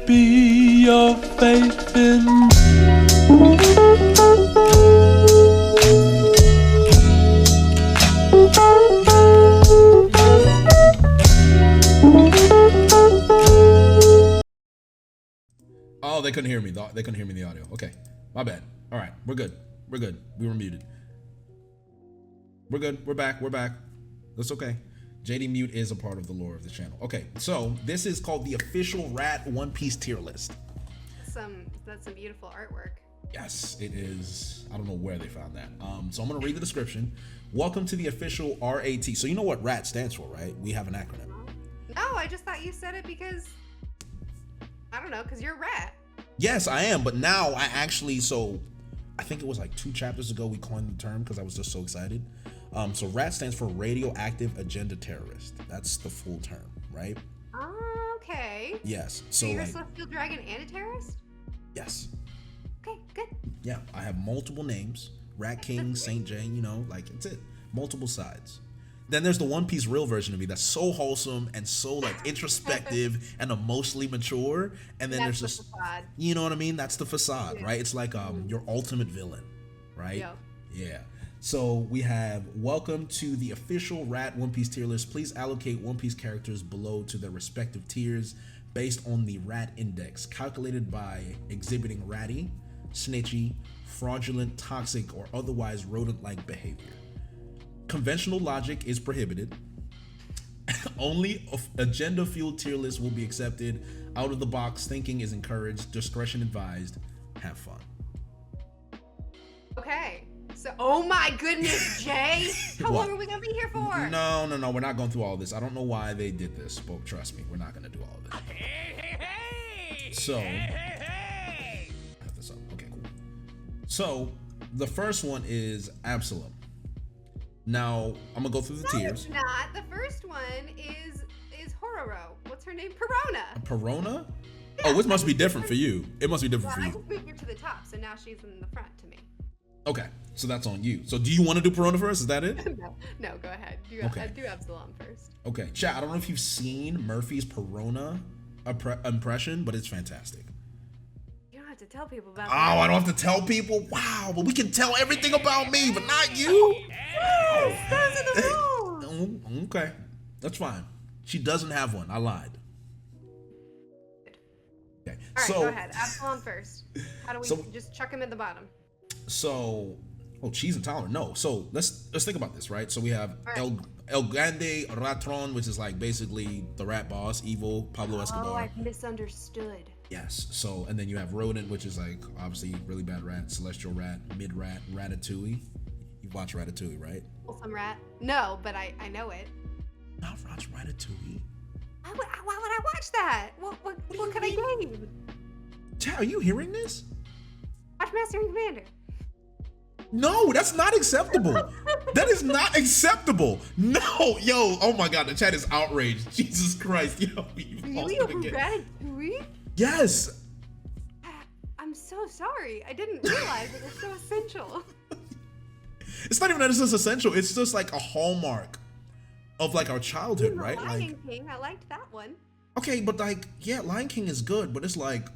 be your faith in Oh, they couldn't hear me. They couldn't hear me in the audio. Okay, my bad. All right, we're good. We're good. We were muted. We're good. We're back. We're back. That's okay. JD Mute is a part of the lore of the channel. Okay, so this is called the official Rat One Piece tier list. That's some beautiful artwork. Yes, it is. I don't know where they found that. So I'm gonna read the description. Welcome to the official RAT. So you know what RAT stands for, right? We have an acronym. No, I just thought you said it because I don't know, because you're a rat. Yes, I am, but now I actually, so I think it was like 2 chapters ago we coined the term because I was just so excited. So RAT stands for Radioactive Agenda Terrorist. That's the full term, right? Okay. Yes. So you're a celestial dragon and a terrorist? Yes. Okay, good. Yeah, I have multiple names. Rat King, Saint Jane, you know, like it's it. Multiple sides. Then there's the One Piece real version of me that's so wholesome and so like introspective and emotionally mature. And then there's just, you know what I mean? That's the facade, right? It's like your ultimate villain, right? Yep. Yeah. So we have welcome to the official Rat One Piece tier list. Please allocate One Piece characters below to their respective tiers based on the Rat Index, calculated by exhibiting ratty, snitchy, fraudulent, toxic, or otherwise rodent-like behavior. Conventional logic is prohibited. Only agenda-fueled tier lists will be accepted. Out of the box thinking is encouraged. Discretion advised. Have fun. Okay. So, oh my goodness, Jay. How long are we gonna be here for? No. We're not going through all this. I don't know why they did this, but trust me, we're not gonna do all of this. So, I have this up. Okay, cool. So, the first one is Absalom. Now, I'm gonna go through the tiers. It's not. The first one is Hororo. What's her name? Perona. Perona? Yeah, oh, it must be different for you. It must be different for you. I just moved her to the top, so now she's in the front to me. Okay, so that's on you. So do you want to do Perona first? Is that it? No, go ahead. Do Absalom first. Okay, chat, I don't know if you've seen Murphy's Perona impression, but it's fantastic. You don't have to tell people about that. Oh, I don't have to tell people? Wow, but we can tell everything about me, but not you? Yes, those are the rules. Okay, that's fine. She doesn't have one. I lied. Okay, all right, go ahead. Absalom first. How do we just chuck him in the bottom? So, cheese intolerant. No. So let's think about this, right? So we have El Grande Ratron, which is like basically the rat boss, evil Pablo Escobar. Oh, I've misunderstood. Yes. So, and then you have Rodent, which is like obviously really bad rat, celestial rat, mid rat, Ratatouille. You watch Ratatouille, right? Wholesome rat. No, but I know it. Not watch Ratatouille. Why would I watch that? What could I gain? Chad, are you hearing this? Watch Master and Commander. No, that's not acceptable. That is not acceptable. No, yo, oh my God, the chat is outraged. Jesus Christ, yo, really? Over Ratatouille? Yes. I'm so sorry. I didn't realize it was so essential. It's not even that it's just essential. It's just like a hallmark of like our childhood, right? Lion King, I liked that one. Okay, but like, yeah, Lion King is good, but it's like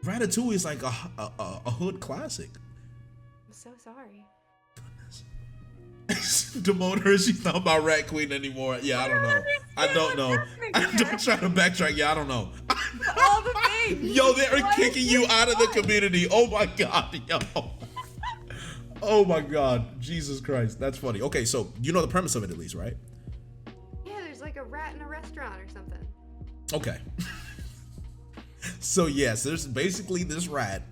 Ratatouille is like a hood classic. I'm so sorry. Goodness. Demote her. She's not about Rat Queen anymore. Yeah, I don't know. I don't know. I'm trying to backtrack. Yeah, I don't know. All the things. Yo, they're kicking you out of the community. Oh my God, yo. Oh my God, Jesus Christ, that's funny. Okay, so you know the premise of it at least, right? Yeah, there's like a rat in a restaurant or something. Okay. So yes, there's basically this rat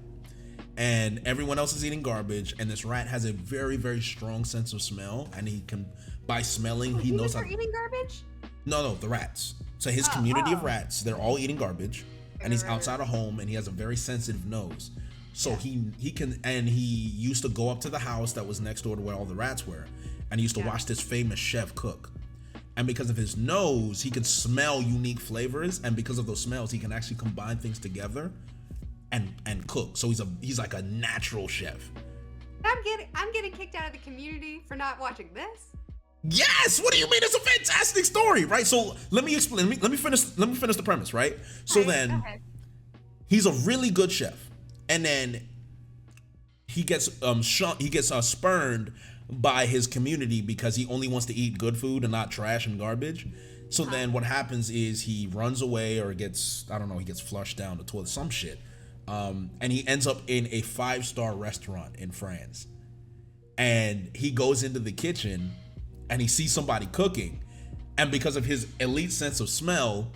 and everyone else is eating garbage, and this rat has a very, very strong sense of smell, and he can, by smelling, he knows how. Eating garbage? No, the rats. So his community of rats, they're all eating garbage, and he's outside of home, and he has a very sensitive nose. So he can, and he used to go up to the house that was next door to where all the rats were, and he used to watch this famous chef cook. And because of his nose, he can smell unique flavors, and because of those smells, he can actually combine things together and cook. So he's like a natural chef. I'm getting kicked out of the community for not watching this. Yes. What do you mean? It's a fantastic story, right? So let me explain. Let me finish the premise, right? So then, He's a really good chef, and then he gets spurned by his community because he only wants to eat good food and not trash and garbage. So then what happens is he runs away or gets, I don't know, he gets flushed down the toilet, some shit. And he ends up in a 5-star restaurant in France. And he goes into the kitchen and he sees somebody cooking. And because of his elite sense of smell,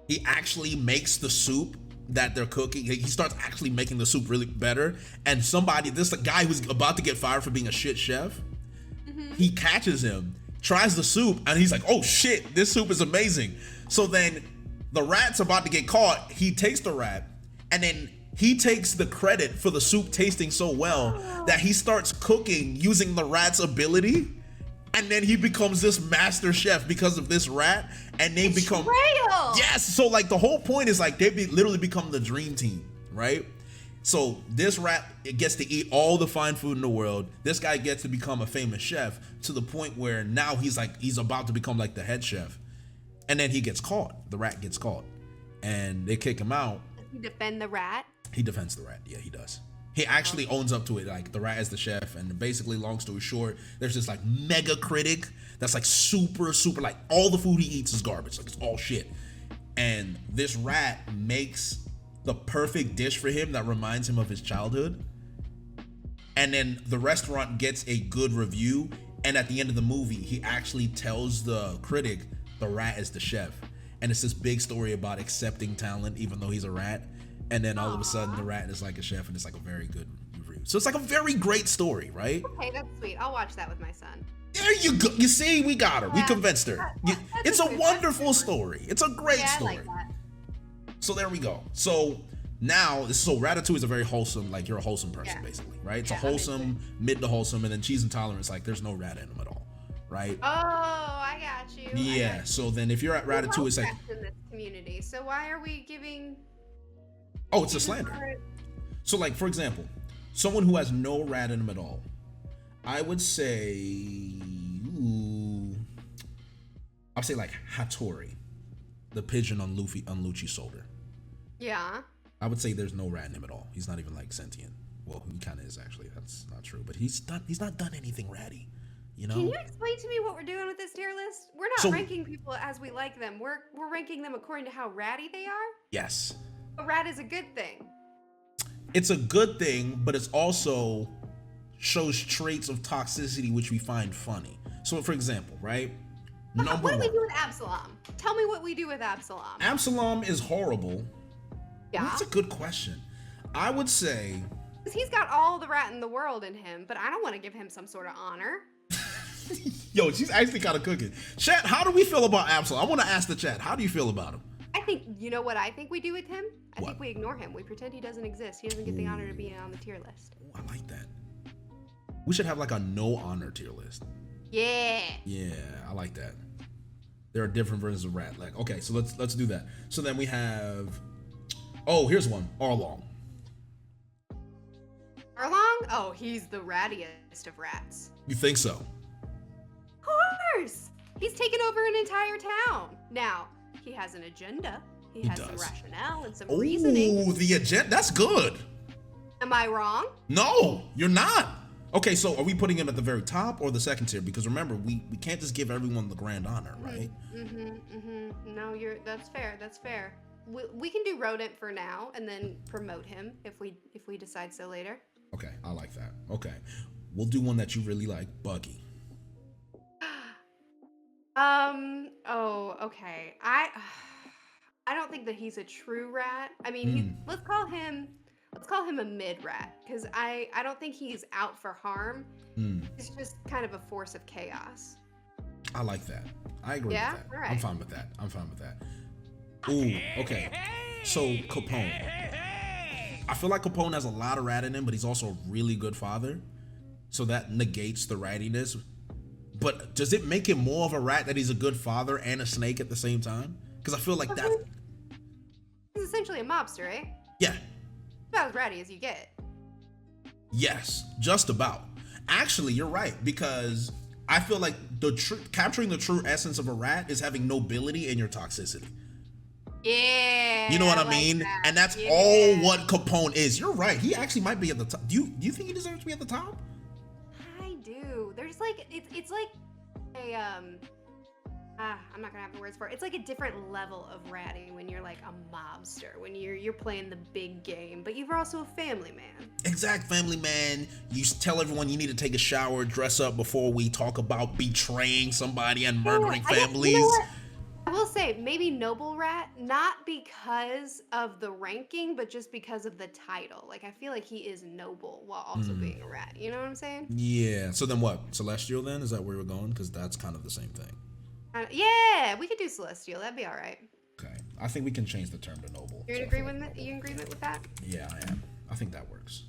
he actually makes the soup that they're cooking. He starts actually making the soup really better. And a guy who's about to get fired for being a shit chef, he catches him, tries the soup, and he's like, oh shit, this soup is amazing. So then the rat's about to get caught. He takes the rat, and then he takes the credit for the soup tasting so well that he starts cooking using the rat's ability. And then he becomes this master chef because of this rat, and they become yes. So like the whole point is like they literally become the dream team, right? So this rat gets to eat all the fine food in the world. This guy gets to become a famous chef to the point where now he's about to become like the head chef, and then he gets caught. The rat gets caught, and they kick him out. Does he defend the rat? He defends the rat. Yeah, he does. He actually owns up to it, like the rat is the chef, and basically, long story short, there's this like mega critic that's like super, like all the food he eats is garbage, like it's all shit. And this rat makes the perfect dish for him that reminds him of his childhood. And then the restaurant gets a good review, and at the end of the movie, he actually tells the critic the rat is the chef. And it's this big story about accepting talent even though he's a rat. And then all of a sudden the rat is like a chef, and it's like a very good review. So it's like a very great story, right? Okay, that's sweet. I'll watch that with my son. There you go. You see, we got her. We convinced her. It's a wonderful story. It's a great story. I like that. So there we go. So now, Ratatouille is a very wholesome, like you're a wholesome person, basically, right? It's a wholesome, mid to wholesome, and then Cheese Intolerance, like there's no rat in them at all, right? Oh, I got you. Yeah. So then if you're at Ratatouille, it's like in this community. So why are we giving? Oh, it's a slander. So like, for example, someone who has no rat in them at all, I would say, I'd say like Hattori, the pigeon on Lucci's shoulder. Yeah. I would say there's no rat in him at all. He's not even like sentient. Well, he kind of is actually. That's not true. But he's not done anything ratty. You know? Can you explain to me what we're doing with this tier list? We're not ranking people as we like them. We're ranking them according to how ratty they are. Yes. A rat is a good thing. It's a good thing, but it's also shows traits of toxicity which we find funny. So, for example, right? What do we do with Absalom? Tell me what we do with Absalom. Absalom is horrible. Yeah. That's a good question. I would say... Because he's got all the rat in the world in him, but I don't want to give him some sort of honor. Yo, she's actually kind of cooking. Chat, how do we feel about Absalom? I want to ask the chat, how do you feel about him? I think, you know what I think we do with him? I think we ignore him. We pretend he doesn't exist. He doesn't get the honor to be on the tier list. Ooh, I like that. We should have like a no honor tier list. Yeah. Yeah, I like that. There are different versions of rat. Like, okay, so let's do that. So then we have, oh, here's one. Arlong. Arlong? Oh, he's the rattiest of rats. You think so? Of course. He's taken over an entire town. Now, he has an agenda. He has some rationale and some reasoning. Oh, the agenda. That's good. Am I wrong? No, you're not. Okay, so are we putting him at the very top or the second tier? Because remember, we can't just give everyone the grand honor, right? No, that's fair. That's fair. We can do rodent for now and then promote him if we decide so later. Okay, I like that. Okay, we'll do one that you really like, Buggy. Oh, okay. I don't think that he's a true rat. I mean, let's call him a mid rat, because I don't think he's out for harm. He's just kind of a force of chaos. I like that. I agree with that. All right. I'm fine with that. Ooh, okay. So Capone. I feel like Capone has a lot of rat in him, but he's also a really good father. So that negates the rattiness. But does it make him more of a rat that he's a good father and a snake at the same time? Because I feel like that. He's essentially a mobster, eh? Yeah. About as ratty as you get. Yes, just about. Actually, you're right, because I feel like capturing the true essence of a rat is having nobility in your toxicity. Yeah. You know what I like mean? that. And that's all what Capone is. You're right. He actually might be at the top. Do you think he deserves to be at the top? I do. There's like it's like a I'm not gonna have the words for it. It's like a different level of ratty when you're like a mobster, when you're playing the big game, but you're also a family man. Exact family man. You tell everyone you need to take a shower, dress up before we talk about betraying somebody and murdering families. You know what? I will say maybe noble rat, not because of the ranking, but just because of the title. Like I feel like he is noble while also being a rat. You know what I'm saying? Yeah. So then what? Celestial then? Is that where we're going? Because that's kind of the same thing. Yeah, we could do celestial. That'd be all right. Okay. I think we can change the term to noble. You're in agreement? You in agreement with that? Yeah, I am. I think that works.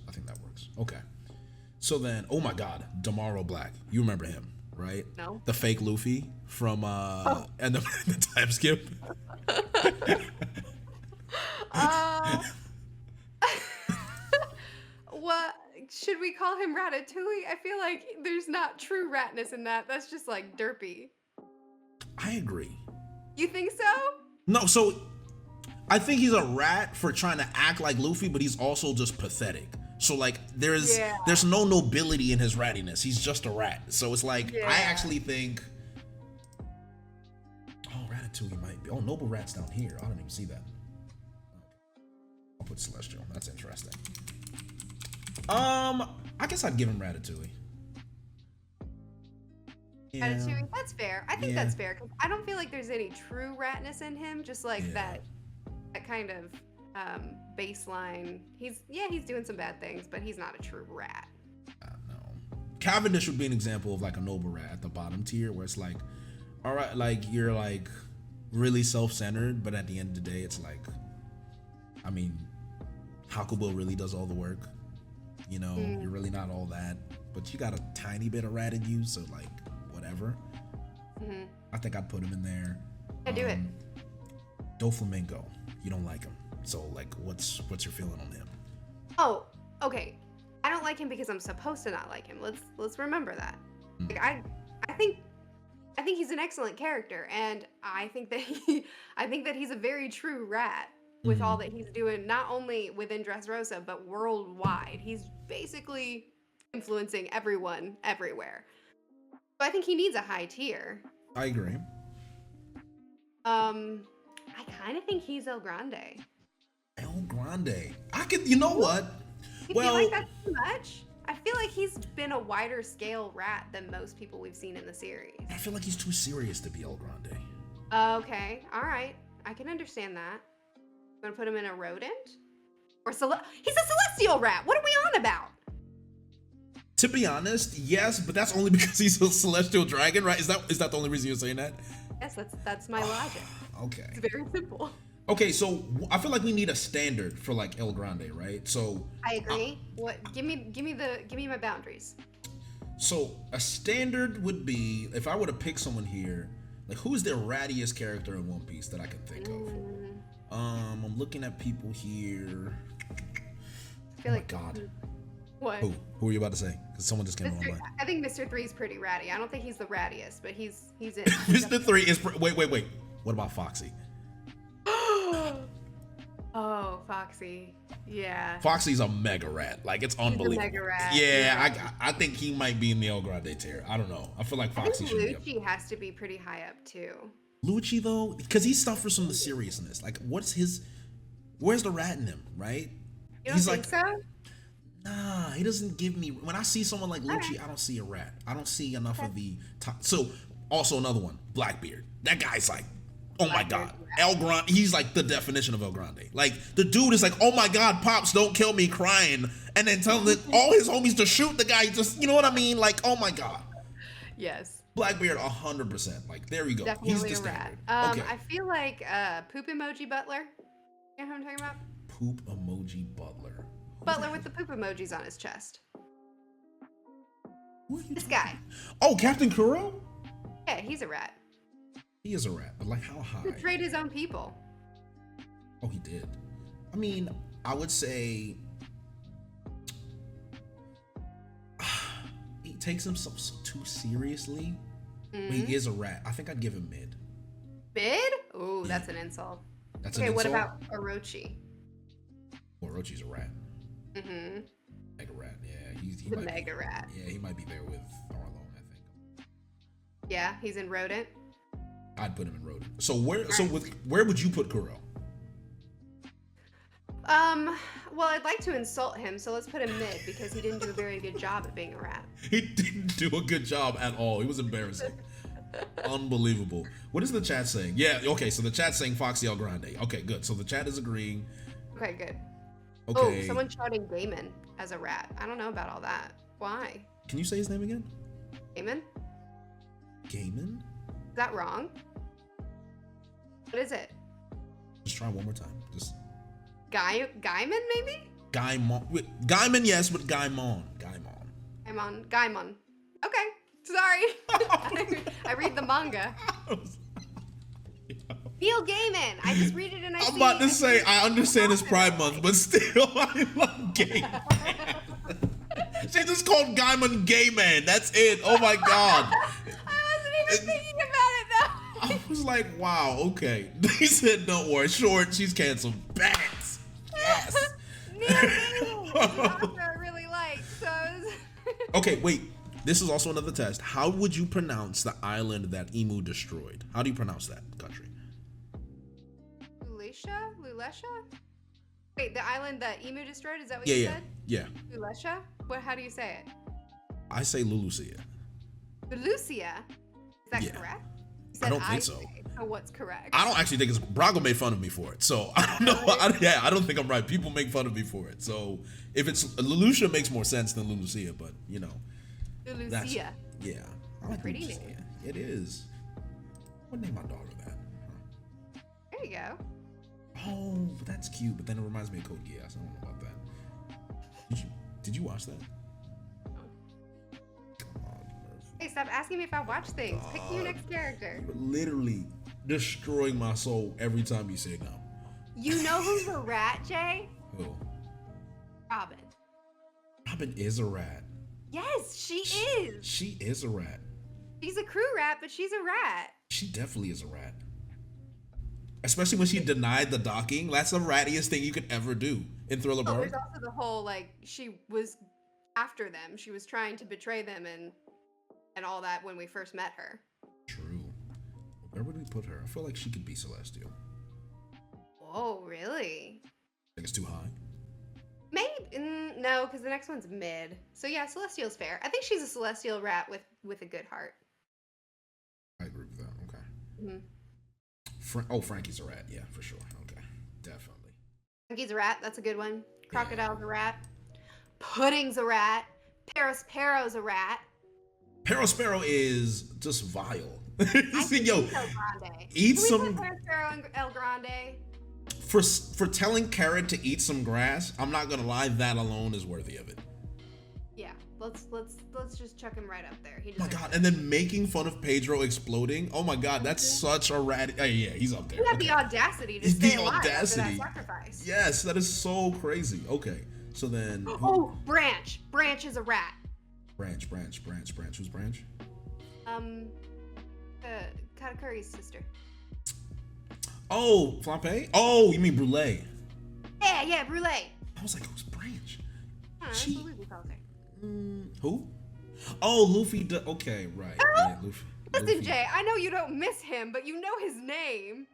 Okay. So then, oh my God, Damaro Black. You remember him, right? No. The fake Luffy from and the time skip. What should we call him Ratatouille? I feel like there's not true ratness in that. That's just like derpy. I agree. You think so? No, so I think he's a rat for trying to act like Luffy, but he's also just pathetic. So like there's no nobility in his rattiness. He's just a rat. So it's like I actually think Ratatouille might be. Oh, Noble Rat's down here. I didn't even see that. I'll put Celestial. That's interesting. I guess I'd give him Ratatouille. Yeah. Ratatouille, that's fair. I think that's fair because I don't feel like there's any true ratness in him. Just like that kind of baseline. He's doing some bad things, but he's not a true rat. I don't know. Cavendish would be an example of like a noble rat at the bottom tier, where it's like, all right, like you're like really self-centered, but at the end of the day, it's like, I mean, Hakubo really does all the work. You know, you're really not all that, but you got a tiny bit of rat in you, so like whatever. I think I'd put him in there. Yeah, do it. Doflamingo, you don't like him, so like, what's your feeling on him? Oh, okay. I don't like him because I'm supposed to not like him. Let's remember that. Like, I think he's an excellent character, and I think that he's a very true rat with all that he's doing, not only within Dressrosa but worldwide. He's basically influencing everyone everywhere. So I think he needs a high tier. I agree. I kind of think he's El Grande. El Grande. I could, you know what? You feel like that's too much? I feel like he's been a wider scale rat than most people we've seen in the series. I feel like he's too serious to be El Grande. Okay, all right. I can understand that. You want to put him in a rodent? Or he's a celestial rat. What are we on about? To be honest, yes, but that's only because he's a celestial dragon, right? Is that the only reason you're saying that? Yes, that's my logic. Okay. It's very simple. Okay, so I feel like we need a standard for like El Grande, right? So I agree. What? Give me my boundaries. So a standard would be, if I were to pick someone here, like who is the rattiest character in One Piece that I can think of? I'm looking at people here. I feel like God. What? Who are you about to say? Because someone just came on my mind. I think Mr. 3 is pretty ratty. I don't think he's the rattiest, but he's in. Mr. 3 is wait. What about Foxy? Oh, Foxy. Yeah. Foxy's a mega rat. Like, it's unbelievable. He's a mega rat. Yeah. I think he might be in the El Grande tier. I don't know. I feel like Foxy should be up. Lucci has to be pretty high up too. Lucci though, because he suffers from the seriousness. Like, where's the rat in him, right? You don't think so? Nah, he doesn't give me. When I see someone like Lucci, I don't see a rat. I don't see enough of the top. So, also another one, Blackbeard. That guy's like, oh my God, El Grande. He's like the definition of El Grande. Like, the dude is like, oh my God, Pops, don't kill me, crying, and then telling all his homies to shoot the guy. Just, you know what I mean? Like, oh my God. Yes. Blackbeard, 100%. Like, there you go. Definitely He's the a standard. rat. Okay. I feel like poop emoji Butler. You know who I'm talking about? Poop emoji Butler. Butler with the poop emojis on his chest. This guy. Oh, Captain Kuro? Yeah, he's a rat. He is a rat, but like how high? He betrayed his own people. Oh, he did. I mean, I would say he takes himself so too seriously. But he is a rat. I think I'd give him mid. Mid? Ooh, that's an insult. That's an Okay, what insult? about Orochi? Well, Orochi's a rat. Mm-hmm. Mega rat, yeah. He The might mega be, rat. Yeah, he might be there with Arlong, I think. Yeah, he's in Rodent. I'd put him in Rodent. So where would you put Kuro? Well, I'd like to insult him, so let's put him mid because he didn't do a very good job at being a rat. He didn't do a good job at all. He was embarrassing. Unbelievable. What is the chat saying? Yeah, okay, so the chat's saying Foxy El Grande. Okay, good. So the chat is agreeing. Okay, good. Okay. Oh, someone's shouting Gaiman as a rat. I don't know about all that. Why? Can you say his name again? Gaiman? Gaiman? Is that wrong? What is it? Just try one more time. Just Gaiman, maybe? Gaiman, yes, but Gaimon. Gaimon. Okay, sorry. I read the manga. Neil Gaiman. I just read it and I'm about to say, I understand it's Pride Month, but still, I love Gaiman. She just called Gaiman Gay Man. That's it. Oh my God. I wasn't even thinking about it though. I was like, wow, okay. He said, don't worry, short, she's canceled. Bats. Yes. Neil Gaiman. Also, I really like. So. Okay, wait. This is also another test. How would you pronounce the island that Emu destroyed? How do you pronounce that country? Lulesha? Wait, the island that Emu destroyed? Is that what you said? Yeah. Lulesha? How do you say it? I say Lulusia. Lulusia? Is that correct? You said I don't think so. So what's correct? I don't actually think it's. Brago made fun of me for it, so I don't know. I don't think I'm right. People make fun of me for it. So if it's Lulusia, makes more sense than Lulusia, but you know. Lulusia. Yeah. I like Pretty Lulusia. name. It is. I would name my daughter that. Huh. There you go. Oh, that's cute. But then it reminds me of Code Geass. I don't know about that. Did you watch that? Come on, Murphy. Hey, stop asking me if I watch things. Pick your next character. You're literally destroying my soul every time you say no. You know who's a rat, Jay? Who? Robin. Robin is a rat. Yes, she is. She is a rat. She's a crew rat, but she's a rat. She definitely is a rat. Especially when she denied the docking. That's the rattiest thing you could ever do in Thriller Bark. There's also the whole, like, she was after them. She was trying to betray them and all that when we first met her. True. Where would we put her? I feel like she could be Celestial. Oh, really? Think it's too high? Maybe. No, because the next one's mid. So yeah, Celestial's fair. I think she's a Celestial rat with a good heart. I agree with that. Okay. Mm-hmm. Frankie's a rat. Yeah, for sure. Okay. Definitely. Frankie's a rat. That's a good one. Crocodile's a rat. Pudding's a rat. Pero's a rat. Sparrow is just vile. Yo, eat Can some. we put Sparrow and El Grande? For telling Carrot to eat some grass, I'm not gonna lie, that alone is worthy of it. Yeah, let's just chuck him right up there. Oh my God, and then making fun of Pedro exploding. Oh my God, that's such a rat. Yeah, he's up there. He had the audacity to stay alive after that audacity. sacrifice. Yes, that is so crazy. Okay, so then. Oh, Branch. Branch is a rat. Branch. Who's Branch? Katakuri's sister. Oh, Flampe? Oh, you mean Brulee? Yeah, Brulee. I was like, who's Branch? That's what Luffy calls her. Who? Oh, Luffy. Okay, right. Yeah, Luffy. Listen, Jay, I know you don't miss him, but you know his name.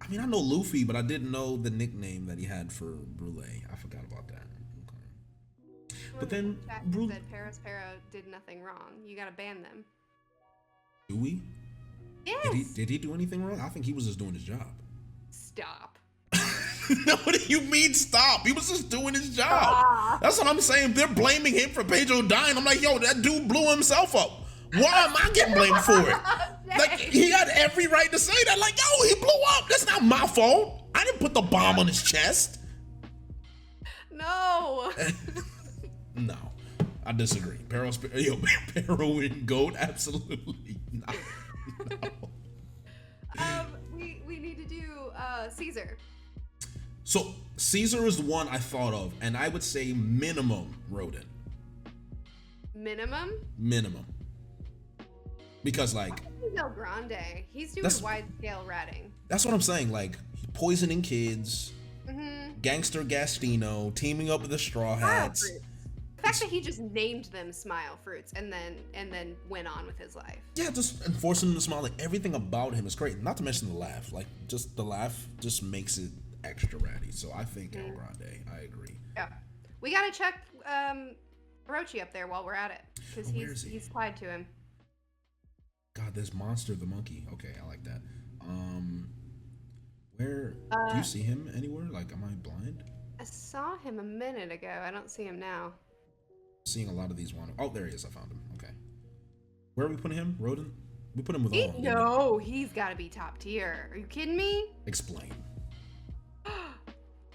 I mean, I know Luffy, but I didn't know the nickname that he had for Brulee. I forgot about that. Okay. But then Brulee said Pero did nothing wrong. You gotta ban them. Do we? Yes. Did he do anything wrong? I think he was just doing his job. Stop. No, what do you mean stop? He was just doing his job. That's what I'm saying. They're blaming him for Pedro dying. I'm like, yo, that dude blew himself up. Why am I getting blamed for it? Like, he had every right to say that. Like, yo, he blew up. That's not my fault. I didn't put the bomb on his chest. No. No, I disagree. Pero and Goat, absolutely not. No. We need to do Caesar. So Caesar is the one I thought of, and I would say minimum rodent. Minimum? Minimum. Because like He's El Grande. He's doing That's- wide scale ratting. That's what I'm saying. Like poisoning kids, Mm-hmm. gangster Gastino, teaming up with the Straw Smile Hats. fruits. The fact that he just named them smile fruits and then went on with his life. Yeah, just enforcing him to smile. Like everything about him is great. Not to mention the laugh. Like just the laugh just makes it extra ratty. So I think El Grande. I agree. Yeah. We gotta check Orochi up there while we're at it. Because where is he? he's tied to him. God, there's Monster the monkey. Okay, I like that. Where do you see him anywhere? Like, am I blind? I saw him a minute ago. I don't see him now. Seeing a lot of these one. Oh, there he is. I found him. Okay. Where are we putting him? Rodent? We put him with all. No, he's got to be top tier. Are you kidding me? Explain.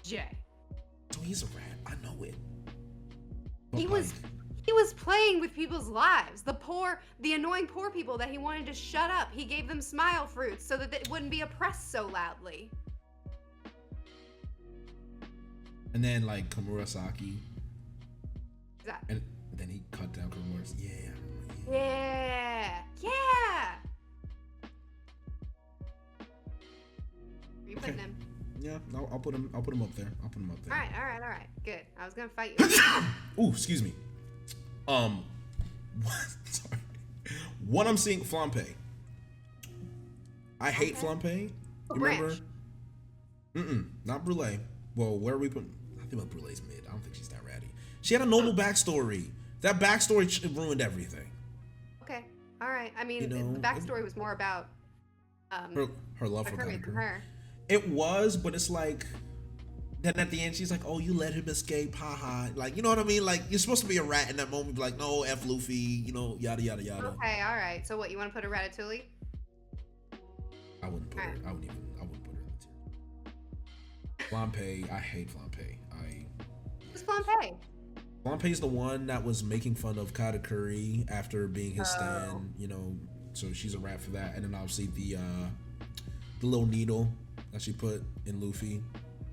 Jay. So he's a rat. I know it. He But, was playing with people's lives. The annoying poor people that he wanted to shut up. He gave them smile fruits so that they wouldn't be oppressed so loudly. And then like Komurasaki. That. And then he cut down Komurasaki. Yeah. Yeah. Yeah. Where you putting him? Yeah, no, I'll put him up there. I'll put him up there. All right. Good. I was gonna fight you. Ooh, excuse me. Sorry. What I'm seeing, Flampe. I hate Flampe. You remember? Not Brule. Well, where are we putting? I think Brule's mid. I don't think she's that ratty. She had a noble backstory. That backstory ruined everything. Okay. All right. I mean, You know, the backstory was more about Her love for Akari than her. It was, but it's like, then at the end she's like, "Oh, you let him escape, haha." Like, you know what I mean? Like, you're supposed to be a rat in that moment, be like, "No, F Luffy," you know, yada yada yada. Okay. All right. So what? You want to put a Ratatouille? I wouldn't put her. I wouldn't put her in the tier. Flampe, I hate Flampe. Who's Flampe? Flampe's the one that was making fun of Katakuri after being his stan, you know, so she's a rat for that. And then obviously the little needle that she put in Luffy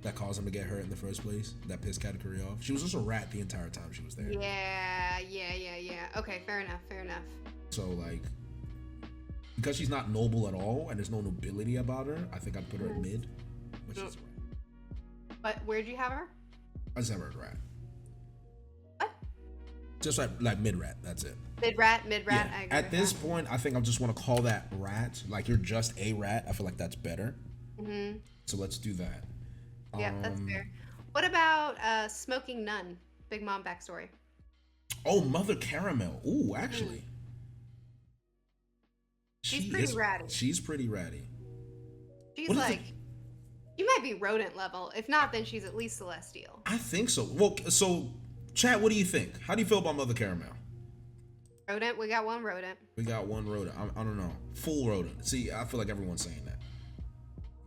that caused him to get hurt in the first place, that pissed Katakuri off. She was just a rat the entire time she was there. Yeah. Okay, fair enough. So like, because she's not noble at all and there's no nobility about her, I think I'd put her at mid, but she's a rat. But where'd you have her? I just have her at rat. What? Just like mid rat, that's it. Mid rat. Yeah. I agree At with this that. point, I think I just want to call that rat. Like, you're just a rat. I feel like that's better. So let's do that. Yeah, that's fair. What about Smoking Nun? Big Mom backstory. Oh, Mother Caramel. Ooh, actually. She's pretty ratty. She's pretty ratty. She's What is like, you might be rodent level. If not, then she's at least celestial. I think so. Well, so, chat, what do you think? How do you feel about Mother Caramel? Rodent, we got one rodent. We got one rodent. I don't know. Full rodent. See, I feel like everyone's saying that.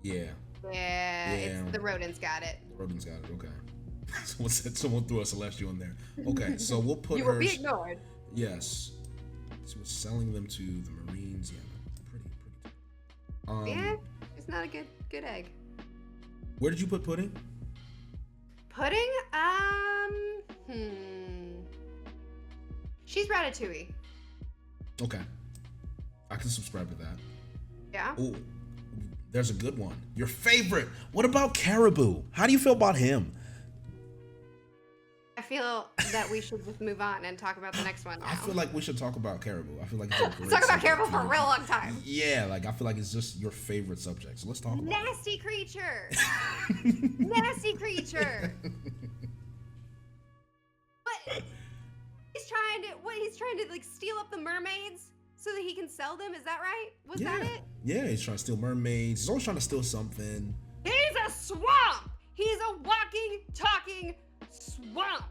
Yeah. Yeah, it's the rodent's got it. Rodent's got it. Okay. Someone threw a celestial in there. Okay, so we'll put You her. will be ignored. Yes. So we're selling them to the Marines. Yeah, pretty. Yeah, it's not a good egg. Where did you put Pudding? Pudding? She's Ratatouille. Okay. I can subscribe to that. Yeah. Ooh, there's a good one. Your favorite. What about Caribou? How do you feel about him? I feel that we should just move on and talk about the next one now. I feel like we should talk about Caribou. I feel like it's a great Talk about subject Caribou to for a you. real long time. Yeah, like I feel like it's just your favorite subject. So let's talk about it. Nasty creature. Nasty creature. What? He's trying to like steal up the mermaids so that he can sell them. Is that right? Was that it? Yeah, he's trying to steal mermaids. He's always trying to steal something. He's a swamp. He's a walking, talking swamp.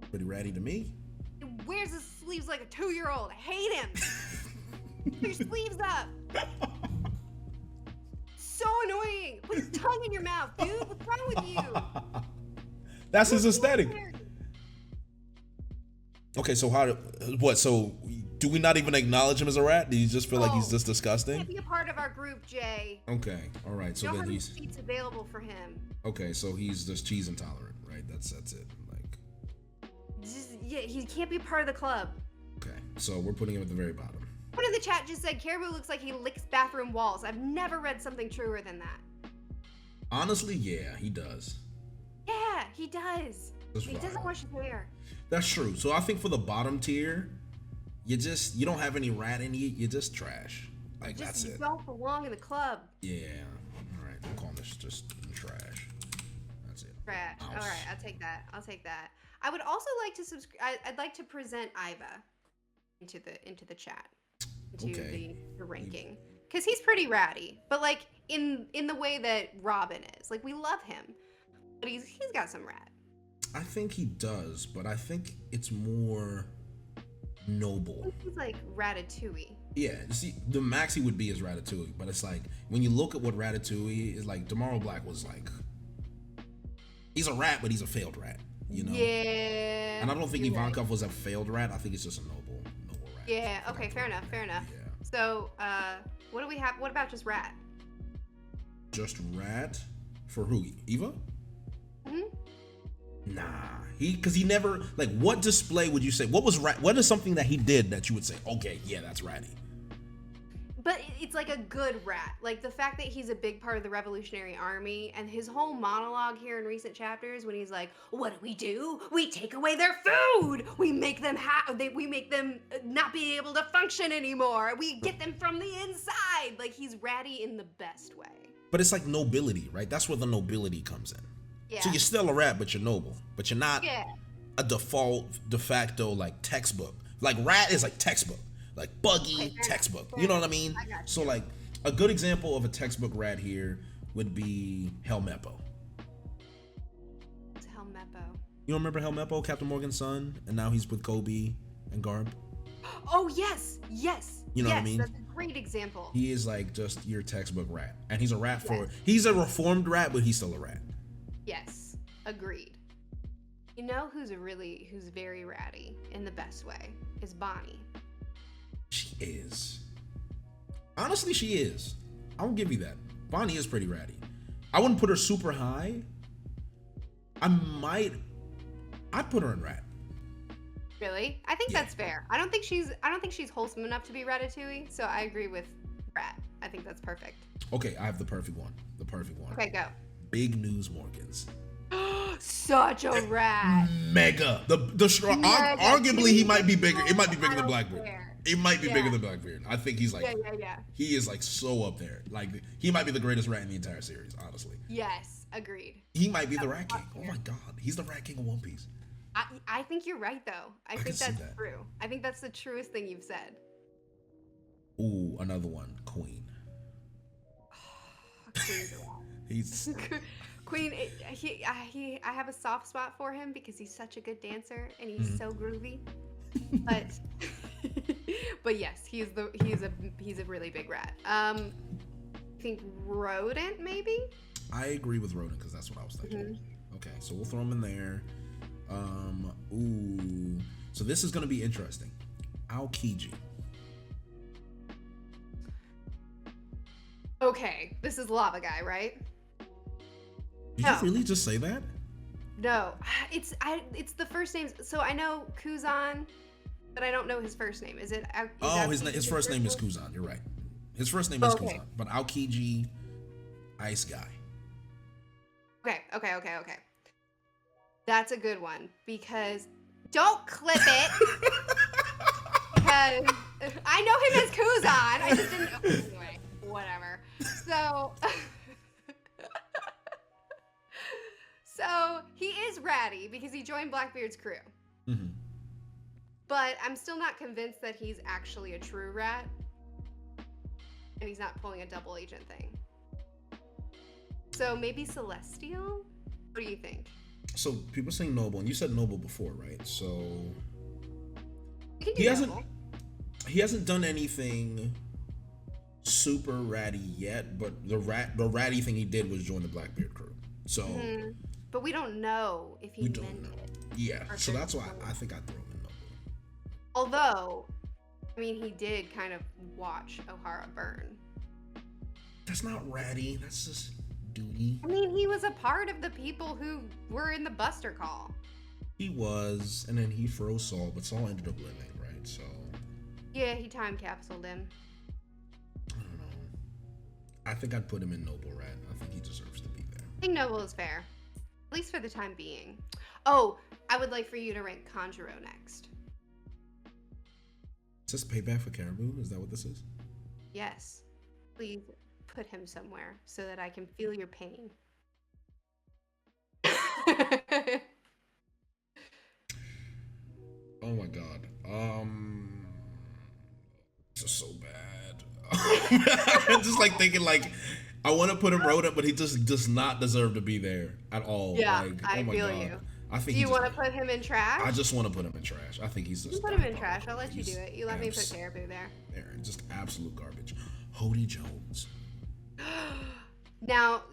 Pretty ratty to me. He wears his sleeves like a 2-year-old. I hate him. Put your sleeves up. So annoying. Put your tongue in your mouth, dude. What's wrong with you? That's his aesthetic. Okay, so so do we not even acknowledge him as a rat? Do you just feel like he's just disgusting? Can't be a part of our group, Jay. Okay, all right. So We don't then have any he's seats available for him. okay. So he's just cheese intolerant, right? That's it. Like, Yeah, he can't be part of the club. okay. So we're putting him at the very bottom. Someone in the chat just said Caribou looks like he licks bathroom walls. I've never read something truer than that. Honestly, yeah, he does. Yeah, he does. That's He right. doesn't wash his hair. That's true. So I think for the bottom tier, you don't have any rat in you. You're just trash. Like that's You it. don't belong in the club. Yeah. All right. I'm calling this just trash. That's it. Trash. All right, I'll take that. I'll take that. I would also like to subscribe. I'd like to present Iva into the chat, into the ranking, because he's pretty ratty, but like in the way that Robin is. Like we love him, but he's got some rat. I think he does, but I think it's more noble. He's like Ratatouille. Yeah, see, the max he would be is Ratatouille, but it's like when you look at what Ratatouille is like, Tomorrow Black was like, he's a rat, but he's a failed rat, you know? Yeah. And I don't think Ivankov right. was a failed rat. I think it's just a noble rat. Yeah. Okay. Fair enough. Fair enough. Yeah. So, what do we have? What about just rat? Just rat for who? Eva? Hmm. Nah, because he never, like, what display would you say? What is something that he did that you would say, okay, yeah, that's ratty? But it's like a good rat. Like the fact that he's a big part of the Revolutionary Army, and his whole monologue here in recent chapters when he's like, "What do? We take away their food. We make them we make them not be able to function anymore. We get them from the inside." Like he's ratty in the best way. But it's like nobility, right? That's where the nobility comes in. Yeah. So you're still a rat, but you're noble. But you're not Yeah. a de facto, like, textbook. Like, rat is like textbook. Like, buggy textbook. You know what I mean? I got you. So, like, a good example of a textbook rat here would be Helmeppo. It's Helmeppo. You remember Helmeppo, Captain Morgan's son? And now he's with Kobe and Garb? Oh, yes. Yes. You know what I mean? That's a great example. He is like just your textbook rat. And he's a rat he's a reformed rat, but he's still a rat. Yes. Agreed. You know who's very ratty in the best way is Bonnie. She is. Honestly, she is. I'll give you that. Bonnie is pretty ratty. I wouldn't put her super high. I'd put her in rat. Really? I think that's fair. I don't think she's wholesome enough to be Ratatouille, so I agree with rat. I think that's perfect. Okay, I have the perfect one. Okay, go. Big News Morgans. Such a rat. Mega. The strong. Mega. Arguably, he might be bigger. It might be bigger than Blackbeard. Care. It might be bigger than Blackbeard. I think he's like. Yeah. He is like so up there. Like he might be the greatest rat in the entire series. Honestly. Yes, agreed. He might be the Rat King. Oh my God, he's the Rat King of One Piece. I think you're right though. I think see that's that. true. I think that's the truest thing you've said. Ooh, another one, Queen. Queen's a rat. He's Queen, I have a soft spot for him because he's such a good dancer and he's so groovy. But yes, he's a really big rat. I think Rodent maybe. I agree with Rodent because that's what I was thinking. Okay, so we'll throw him in there. Ooh, so this is gonna be interesting. Aokiji. Okay, this is Lava Guy, right? Did you really just say that? No, it's the first names. So I know Kuzan, but I don't know his first name. Is it? His first name is Kuzan. You're right. His first name is Kuzan, but Aokiji, Ice Guy. Okay. That's a good one because don't clip it because I know him as Kuzan. I just didn't know. Anyway, whatever. So he is ratty because he joined Blackbeard's crew. Mm-hmm. But I'm still not convinced that he's actually a true rat. And he's not pulling a double agent thing. So maybe Celestial? What do you think? So people saying Noble, and you said Noble before, right? So We can do Noble. he hasn't done anything super ratty yet, but the ratty thing he did was join the Blackbeard crew. So But we don't know if he meant it. Yeah, so that's why I think I'd throw him in Noble. Although, I mean, he did kind of watch O'Hara burn. That's not ratty. That's just duty. I mean, he was a part of the people who were in the Buster Call. He was, and then he froze Saul, but Saul ended up living, right? So. Yeah, he time capsuled him. I don't know. I think I'd put him in Noble Rat. I think he deserves to be there. I think Noble is fair, at least for the time being. Oh, I would like for you to rank Conjuro next. Is this payback for Caribou? Is that what this is? Yes. Please put him somewhere so that I can feel your pain. Oh my god. This is so bad. I'm just like thinking like I want to put him Rhoda, but he just does not deserve to be there at all. Yeah, like, I oh my feel god. you. I think Do you want to put him in trash? I just want to put him in trash. I think he's just. You put him in trash. I'll let you do it. You let me put Caribou there. There, just absolute garbage. Hody Jones. Now,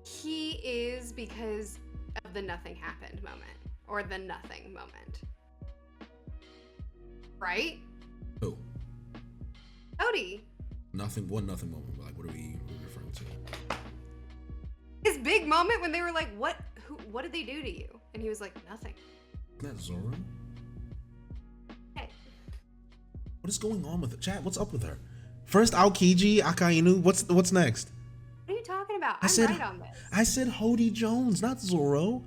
he is because of the nothing happened moment or the nothing moment, right? Who? Hody. Nothing. One nothing moment. Like, what are we referring to? His big moment when they were like, "What? Who? What did they do to you?" And he was like, "Nothing." Isn't that Zoro? Hey. What is going on with it? Chat, what's up with her? First Aokiji, Akainu. What's next? What are you talking about? I said, right on this. I said Hody Jones, not Zoro.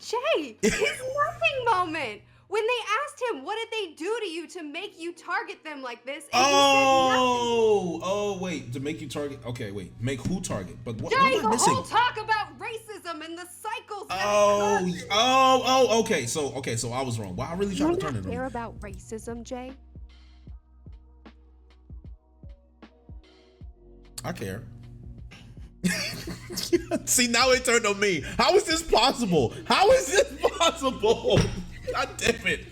Jay, his nothing moment. When they asked him, what did they do to you to make you target them like this? And Oh, wait, to make you target. Okay, wait, make who target? But what, Jay, what am I missing? The whole talk about racism and the cycles. Okay. So I was wrong. Wow, I really tried to turn it on. You care about racism, Jay? I care. See, now it turned on me. How is this possible? How is this possible? God damn it.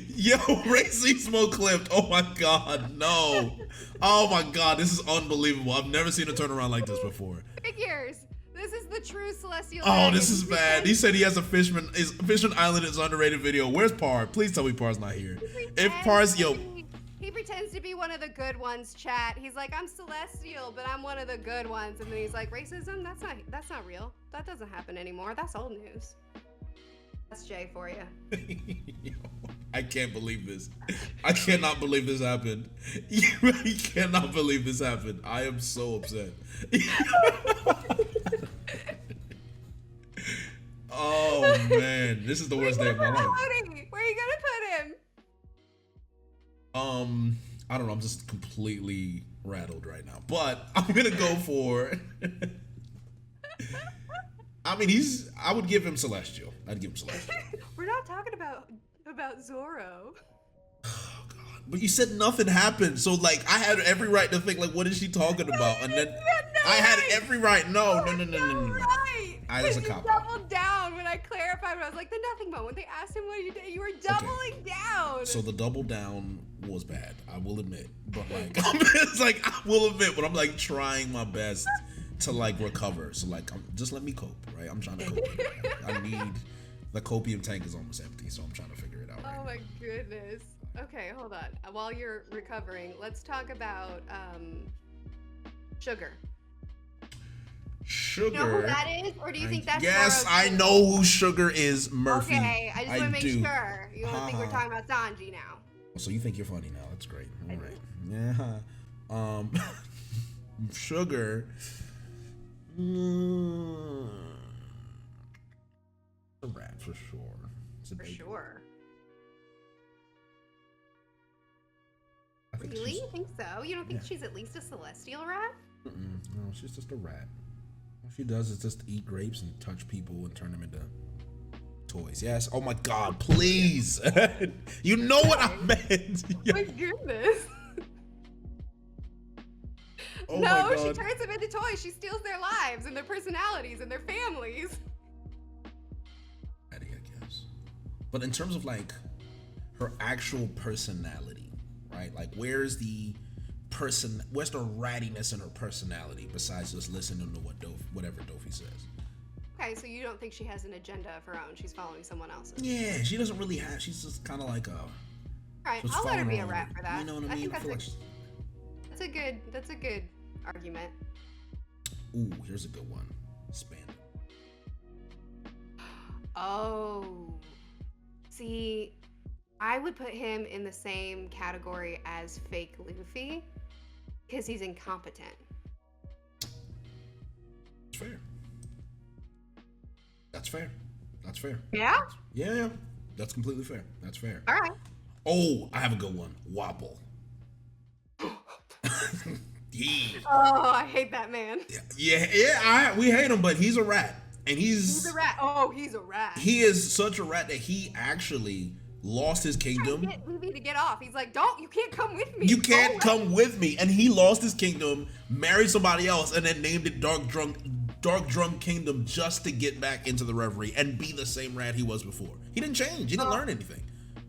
Yo, racismo clipped. Oh my god, no. Oh my god, this is unbelievable. I've never seen a turnaround like this before. Figures. This is the true celestial. Oh, this is bad. He said he has a Fishman Island is underrated video. Where's Par? Please tell me Par's not here. If Par's, yo. He pretends to be one of the good ones, chat. He's like, I'm celestial, but I'm one of the good ones. And then he's like, racism? That's not real. That doesn't happen anymore. That's old news. That's Jay for you. I can't believe this. I cannot believe this happened. You really cannot believe this happened. I am so upset. Oh man, this is the worst day of my life. Where are you gonna put him? I don't know. I'm just completely rattled right now. But I'm gonna go for. I mean, I would give him Celestial. I'd give him Celestial. We're not talking about Zoro. Oh god! But you said nothing happened, so like I had every right to think like, what is she talking about? And then I had every right. No. Right. That's a cop. Doubled down when I clarified. When I was like, the nothing moment. They asked him what you did. You were doubling down. So the double down was bad. I will admit, but like, it's like I will admit, but I'm like trying my best to like recover. So like, just let me cope, right? I'm trying to cope. I need the copium tank is almost empty, so I'm trying to figure it out. Oh my goodness. Okay, hold on. While you're recovering, let's talk about Sugar. Sugar. You know who that is, or do you think that's? Yes, I know who Sugar is. MERPHY. Okay, I just want to make sure. You don't think we're talking about Sanji now? So you think you're funny now? That's great. All right. Yeah. Sugar. A rat for sure. For sure. I think Really? You think so? You don't think she's at least a celestial rat? No, she's just a rat. All she does is just eat grapes and touch people and turn them into toys. Yes. Oh my god, please. You know what I meant. My goodness. Oh no, she turns them into toys. She steals their lives and their personalities and their families. I guess. But in terms of like her actual personality, right? Like where's the rattiness in her personality besides just listening to whatever Dofi says? Okay, so you don't think she has an agenda of her own? She's following someone else's. Yeah, she doesn't really have. She's just kind of like a. Alright, I'll let her be a rat for that. You know what I mean? That's a good argument. Ooh, here's a good one. Span. Oh, see, I would put him in the same category as fake Luffy because he's incompetent. That's fair. That's fair. That's fair. Yeah? Yeah. That's completely fair. That's fair. All right. Oh, I have a good one. Wapple. Oh, I hate that man. We hate him, but he's a rat. And He's a rat. Oh, he's a rat. He is such a rat that he actually lost his kingdom. Get Luffy to get off. He's like, you can't come with me. You can't come with me. And he lost his kingdom, married somebody else, and then named it Dark Drunk Kingdom just to get back into the reverie and be the same rat he was before. He didn't change. He didn't learn anything.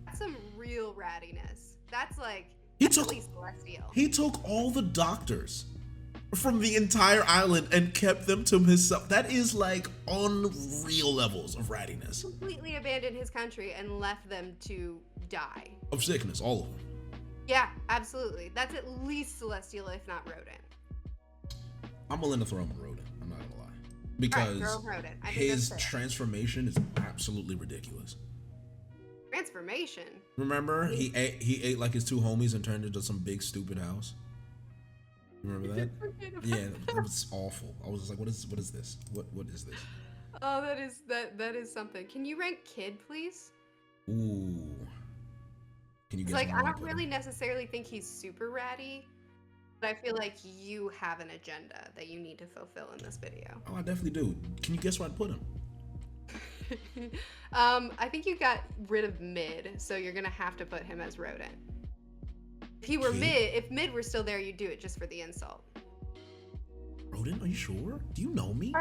That's some real rattiness. That's like celestial. He took all the doctors from the entire island and kept them to himself. That is like unreal levels of rattiness. Completely abandoned his country and left them to die. Of sickness, all of them. Yeah, absolutely. That's at least celestial, if not rodent. I'm willing to throw him a rodent. I'm not gonna lie. Because his transformation is absolutely ridiculous. Transformation? Remember, he ate like his two homies and turned into some big stupid house. Remember that? Yeah, it was awful. I was just like, what is this? What is this? Oh, that is something. Can you rank Kid, please? Ooh. Can you guess? Like, I don't really necessarily think he's super ratty, but I feel like you have an agenda that you need to fulfill in this video. Oh, I definitely do. Can you guess where I'd put him? I think you got rid of Mid, so you're gonna have to put him as rodent. If he were if Mid were still there, you'd do it just for the insult. Rodent? Are you sure? Do you know me?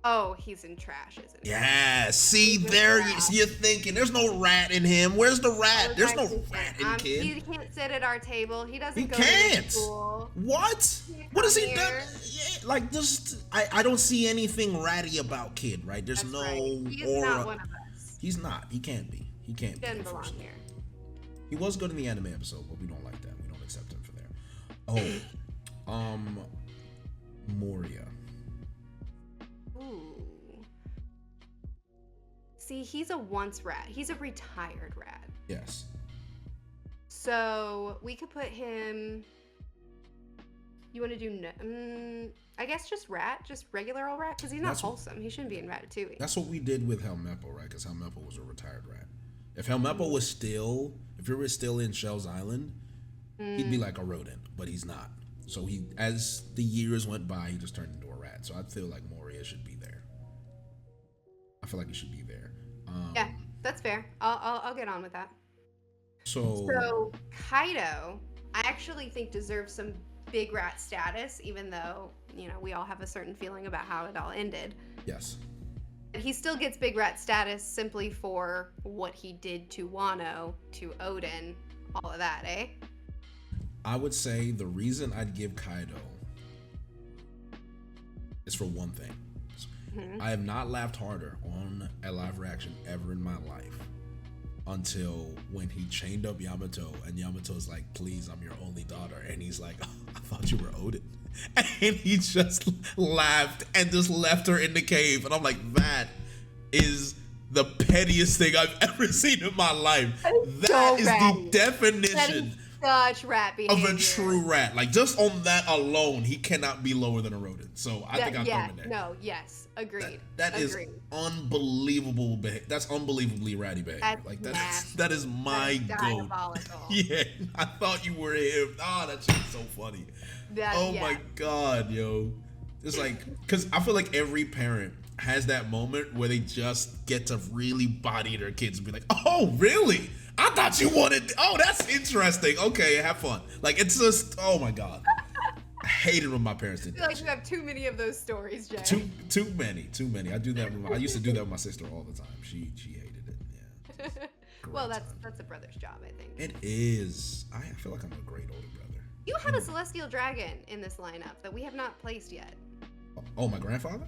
Oh, he's in trash, isn't he? Yeah, see, there you're thinking, there's no rat in him. Where's the rat? There's no rat in Kid. He can't sit at our table. He doesn't go to school. What? What does he do? Yeah, like, just, I don't see anything ratty about Kid, right? There's no aura. He's not one of us. He's not. He can't be. He can't be. He doesn't belong here. He was good in the anime episode, but we don't like that. We don't accept him for there. Oh, Moria. Ooh. See, he's a once rat. He's a retired rat. Yes. So we could put him. You want to do? I guess just rat, just regular old rat, because he's not wholesome. He shouldn't be in Ratatouille. That's what we did with Helmeppo, right? Because Helmeppo was a retired rat. If Helmeppo was still, if he was still in Shell's Island, he'd be like a rodent, but he's not. So he, as the years went by, he just turned into a rat. So I feel like Moria should be there. I feel like he should be there. Yeah, that's fair. I'll get on with that. So Kaido, I actually think deserves some big rat status, even though, you know, we all have a certain feeling about how it all ended. Yes. But he still gets big rat status simply for what he did to Wano, to Odin, all of that, eh? I would say the reason I'd give Kaido is for one thing. I have not laughed harder on a live reaction ever in my life until when he chained up Yamato and Yamato's like, please, I'm your only daughter. And he's like, oh, I thought you were Odin. And he just laughed and just left her in the cave. And I'm like, that is the pettiest thing I've ever seen in my life. That is the definition such rat behavior. Of a true rat. Like, just on that alone, he cannot be lower than a rodent. So I think I'll throw him in there. No, yes, agreed. That is unbelievable. That's unbelievably ratty behavior. Like, that is my goat. Yeah, I thought you were him. Oh, that shit's so funny. My god, yo. It's like, because I feel like every parent has that moment where they just get to really body their kids and be like, oh, really? I thought you wanted, oh, that's interesting. Okay, have fun. Like, it's just, oh my god. I hate it when my parents did that. I feel like you have too many of those stories, Jay. Too many. I do that I used to do that with my sister all the time. She hated it. Yeah. Well, that's a brother's job, I think. It is. I feel like I'm a great older brother. You have a celestial dragon in this lineup that we have not placed yet. Oh, my grandfather?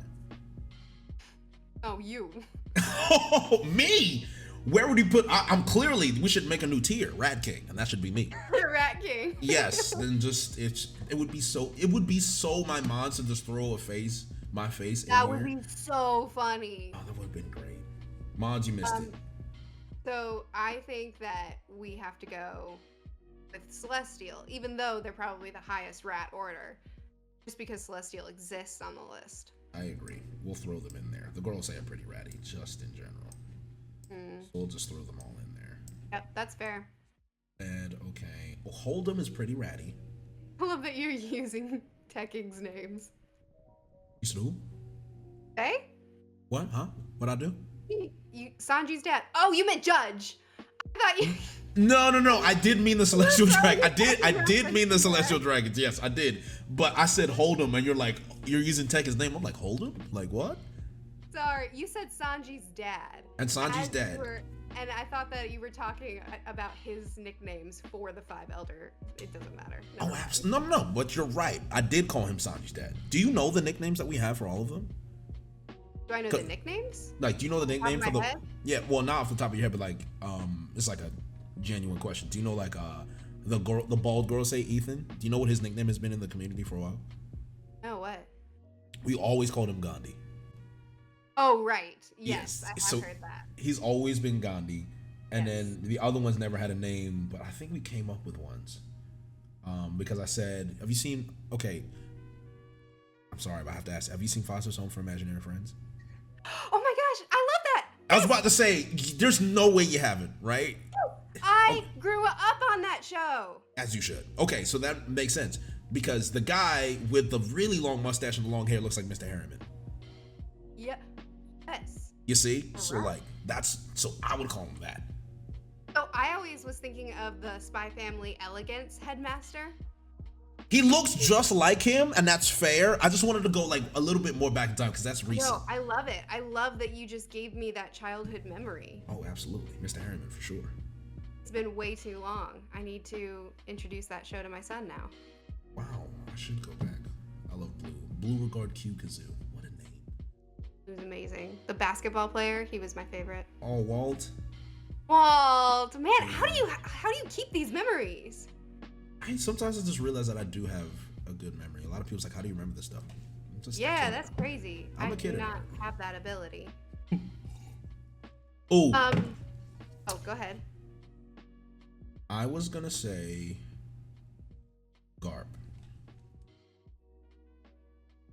Oh, you. Oh, me? Where would he put? I'm clearly. We should make a new tier, Rat King, and that should be me. Rat King. Yes. Then just it would be so. It would be so my mom to just throw my face. That would be so funny. Oh, that would have been great. Mods, you missed it. So I think that we have to go with Celestial, even though they're probably the highest rat order, just because Celestial exists on the list. I agree. We'll throw them in there. The girls say are pretty ratty, just in general. So we'll just throw them all in there. Yep, that's fair. And okay, well, Hold'em is pretty ratty. I love that you're using Tekking's names. You said who? Hey? What? Huh? What'd I do? Sanji's dad. Oh, you meant Judge. I thought you. No. I did mean the Celestial Dragon. I did mean the Celestial Dragons. Yes, I did. But I said Hold'em, and you're like, you're using Tekken's name. I'm like, Hold'em? Like what? Sorry, you said Sanji's dad. And Sanji's dad. And I thought that you were talking about his nicknames for the Five Elder. It doesn't matter. Oh, absolutely. No. But you're right. I did call him Sanji's dad. Do you know the nicknames that we have for all of them? Do I know the nicknames? Like, do you know the nickname for the? Head? Yeah, well, not off the top of your head, but like, it's like a genuine question. Do you know like the bald girl say Ethan? Do you know what his nickname has been in the community for a while? No, what? We always called him Gandhi. Oh right, yes, I have heard that. He's always been Gandhi, and then the other ones never had a name, but I think we came up with ones. Because I said, have you seen? Okay, I'm sorry, but I have to ask. Have you seen Foster's Home for Imaginary Friends? Oh my gosh, I love that. I was about to say, there's no way you haven't, right? I grew up on that show. As you should. Okay, so that makes sense because the guy with the really long mustache and the long hair looks like Mr. Harriman. Yeah. Yes. You see? So like so I would call him that. So I always was thinking of the Spy Family Elegance headmaster. He looks just like him, and that's fair. I just wanted to go like a little bit more back in time because that's recent. No, I love it. I love that you just gave me that childhood memory. Oh, absolutely. Mr. Harriman, for sure. It's been way too long. I need to introduce that show to my son now. Wow, I should go back. I love Blue. Blue Regard Q Kazoo. What a name. It was amazing. The basketball player, he was my favorite. Oh, Walt. Walt, man, how do you keep these memories? Sometimes I just realize that I do have a good memory. A lot of people's like, how do you remember this stuff? Yeah, that's crazy. I'm a kid. I do not have that ability. Oh. Oh, go ahead. I was gonna say Garp.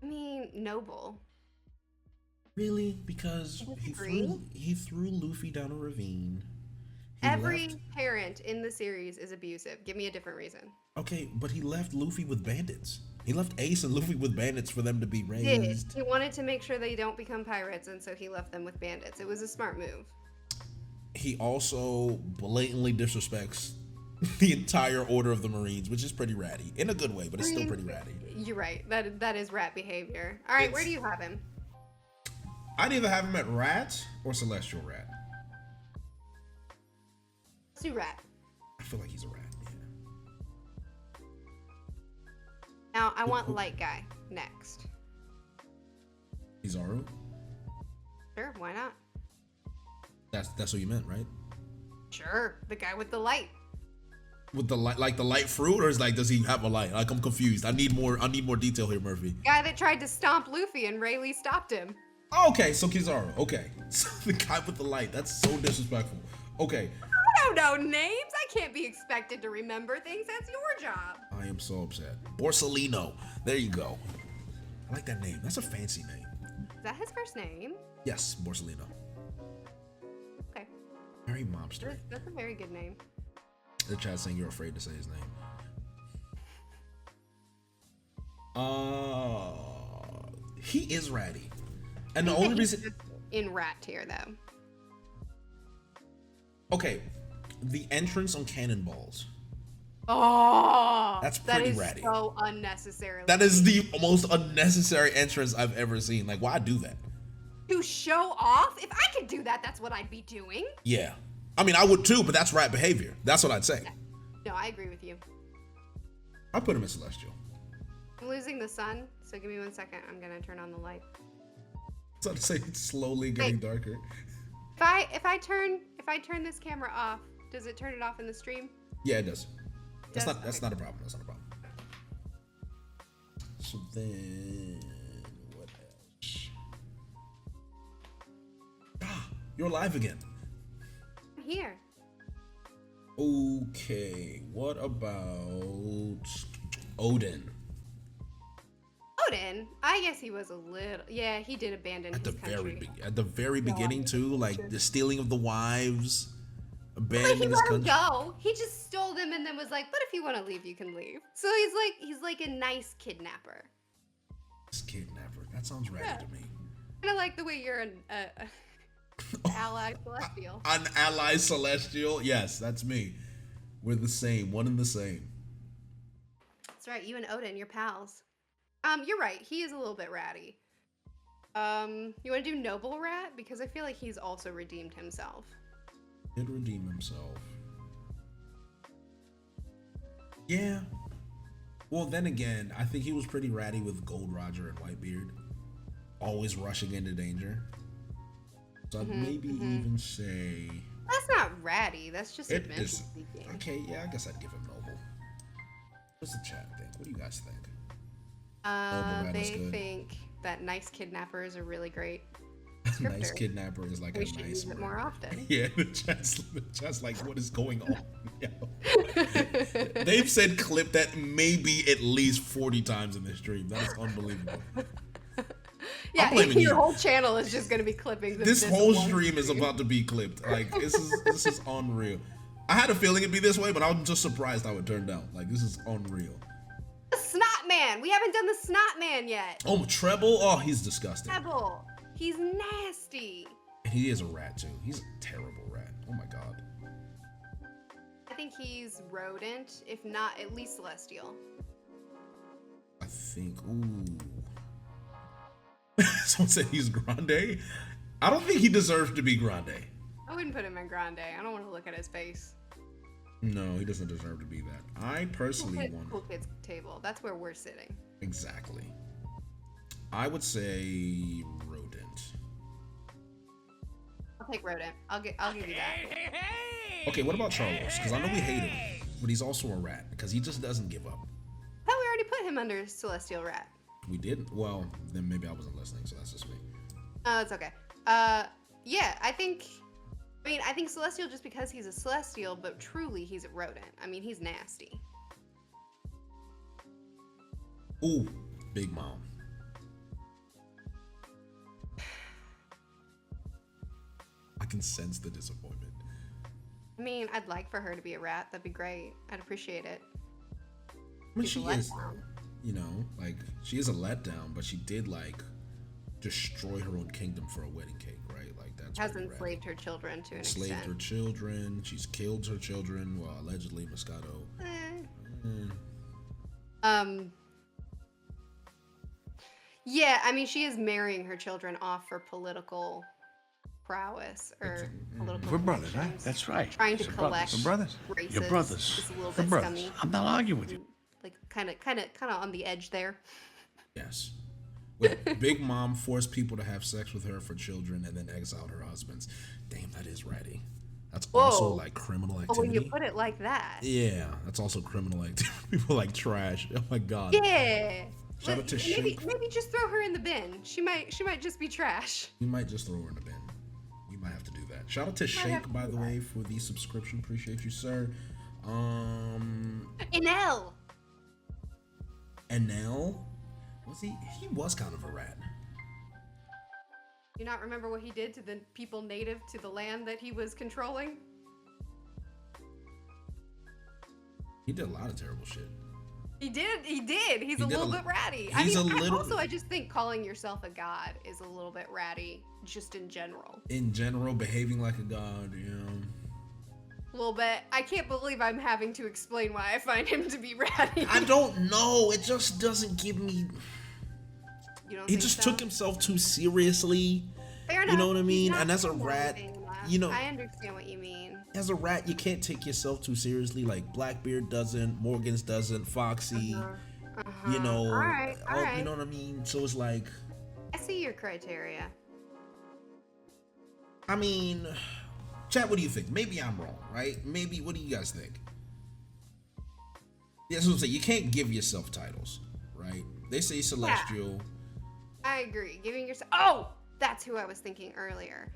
I mean, Noble. Really? Because he threw Luffy down a ravine. Every parent in the series is abusive. Give me a different reason. Okay, but he left Luffy with bandits. He left Ace and Luffy with bandits for them to be raised. He wanted to make sure they don't become pirates, and so he left them with bandits. It was a smart move. He also blatantly disrespects the entire order of the Marines, which is pretty ratty. In a good way, but it's still pretty ratty. You're right. That is rat behavior. All right, where do you have him? I'd either have him at Rat or Celestial Rat. Let's do Rat. I feel like he's a rat. Yeah. Now I want Light Guy next. Kizaru? Sure, why not? That's what you meant, right? Sure, the guy with the light. With the light, like the light fruit, or is like, does he have a light? Like, I'm confused. I need more detail here, Murphy. Guy that tried to stomp Luffy and Rayleigh stopped him. Oh, okay, so Kizaru. Okay, so the guy with the light. That's so disrespectful. Okay. I don't know names. I can't be expected to remember things. That's your job. I am so upset. Borsalino. There you go. I like that name. That's a fancy name. Is that his first name? Yes, Borsalino. Okay. Very mobster. That's a very good name. The chat saying you're afraid to say his name. He is ratty. And the only reason in rat tier though. Okay, the entrance on cannonballs. Oh, that's pretty That ratty. is so unnecessary. That is the most unnecessary entrance I've ever seen. Like, why do that? To show off? If I could do that, that's what I'd be doing. Yeah. I mean, I would too, but that's rat behavior. That's what I'd say. No, I agree with you. I'll put him in Celestial. I'm losing the sun, so give me 1 second. I'm gonna turn on the light. So to say it's slowly getting darker. If I turn this camera off, does it turn it off in the stream? Yeah, it does. That's not a problem. That's not a problem. So then what else? Ah, you're alive again. here. Okay, what about Odin? Odin, I guess he was a little. Yeah, he did abandon his country. At the very beginning too, like the stealing of the wives, Like he abandoning his let him country. go. He just stole them and then was like, "But if you want to leave, you can leave." So he's like a nice kidnapper. This kidnapper. That sounds ratty to me. Kind of like the way you're an ally celestial. An ally celestial. Yes, that's me. We're the same, one and the same. That's right. You and Odin, you're pals. You're right. He is a little bit ratty. You want to do noble rat because I feel like he's also redeemed himself. Did redeem himself. Yeah. Well, then again, I think he was pretty ratty with Gold Roger and Whitebeard, always rushing into danger. So I'd maybe even say That's not ratty. That's just adventure seeking. okay. Yeah, I guess I'd give him noble. What's the chat think? What do you guys think? They think that nice kidnappers are really great. Nice kidnapper is like We a should nice use it word. more often. Yeah, the chat's like, what is going on? They've said clip that maybe at least 40 times in this stream. That is unbelievable. Yeah, blaming your you. whole channel is just going to be clippings. Of This whole one stream is about to be clipped. Like this is unreal. I had a feeling it'd be this way, but I'm just surprised how it turned out. Like this is unreal. The Snot Man. We haven't done the Snot Man yet. Oh, Treble. Oh, he's disgusting. Treble. He's nasty. He is a rat too. He's a terrible rat. Oh my god. I think he's rodent, if not at least celestial. I think. Ooh. Someone said he's Grande. I don't think he deserves to be Grande. I wouldn't put him in Grande. I don't want to look at his face. No, he doesn't deserve to be that. I personally want Cool kids table. That's where we're sitting. exactly. I would say rodent. I'll take rodent. I'll give you that. Okay, what about Charles? Because I know we hate him, but he's also a rat because he just doesn't give up. I thought we already put him under celestial rat. We didn't. Well, then maybe I wasn't listening, so that's just me. Oh, it's okay. Yeah, I think celestial just because he's a celestial, but truly he's a rodent. I mean, he's nasty. Ooh, Big Mom. I can sense the disappointment. I mean, I'd like for her to be a rat. That'd be great. I'd appreciate it. I mean, she She's a is, letdown. you know, like she is a letdown, but she did like destroy her own kingdom for a wedding cake, right? Like that's Has pretty rad. enslaved her children to an Enslaved extent. her children. She's killed her children. Well, allegedly Moscato. Yeah, I mean, she is marrying her children off for political prowess or political. We're brothers, huh? connections. That's right. Trying to We're collect We're brothers. races You're brothers. is a little We're bit brothers. scummy. I'm not arguing with you. Like kind of on the edge there. Yes. With Big Mom forced people to have sex with her for children and then exiled her husbands. Damn, that is ratty. That's also Whoa. like criminal Oh, when activity. you put it like that. Yeah, that's also criminal activity. People like trash. Oh my god. Yeah. Shout out to maybe Shake. maybe just throw her in the bin. She might just be trash. We might just throw her in the bin. We might have to do that. Shout out to have Shake, to by do the that. way, for the subscription. Appreciate you, sir. Enel. Enel? Was he? He was kind of a rat. Do you not remember what he did to the people native to the land that he was controlling? He did a lot of terrible shit. He did. He's He a did little a- bit ratty. he's I a mean, little- I just think calling yourself a god is a little bit ratty, just in general. In general, behaving like a god, you know. A little bit. I can't believe I'm having to explain why I find him to be ratty. I don't know. It just doesn't give me. You don't He think just so? took himself too seriously. Fair You know enough. what I He's mean? not And as a promoting rat, enough. you know- I understand what you mean. As a rat, you can't take yourself too seriously. Like Blackbeard doesn't, Morgan's doesn't, Foxy. You know, All right. you know what I mean. So it's like, I see your criteria. I mean, chat. What do you think? Maybe I'm wrong, right? Maybe. What do you guys think? Yeah, that's what I'm saying. You can't give yourself titles, right? They say celestial. I agree. Giving yourself. Oh, that's who I was thinking earlier.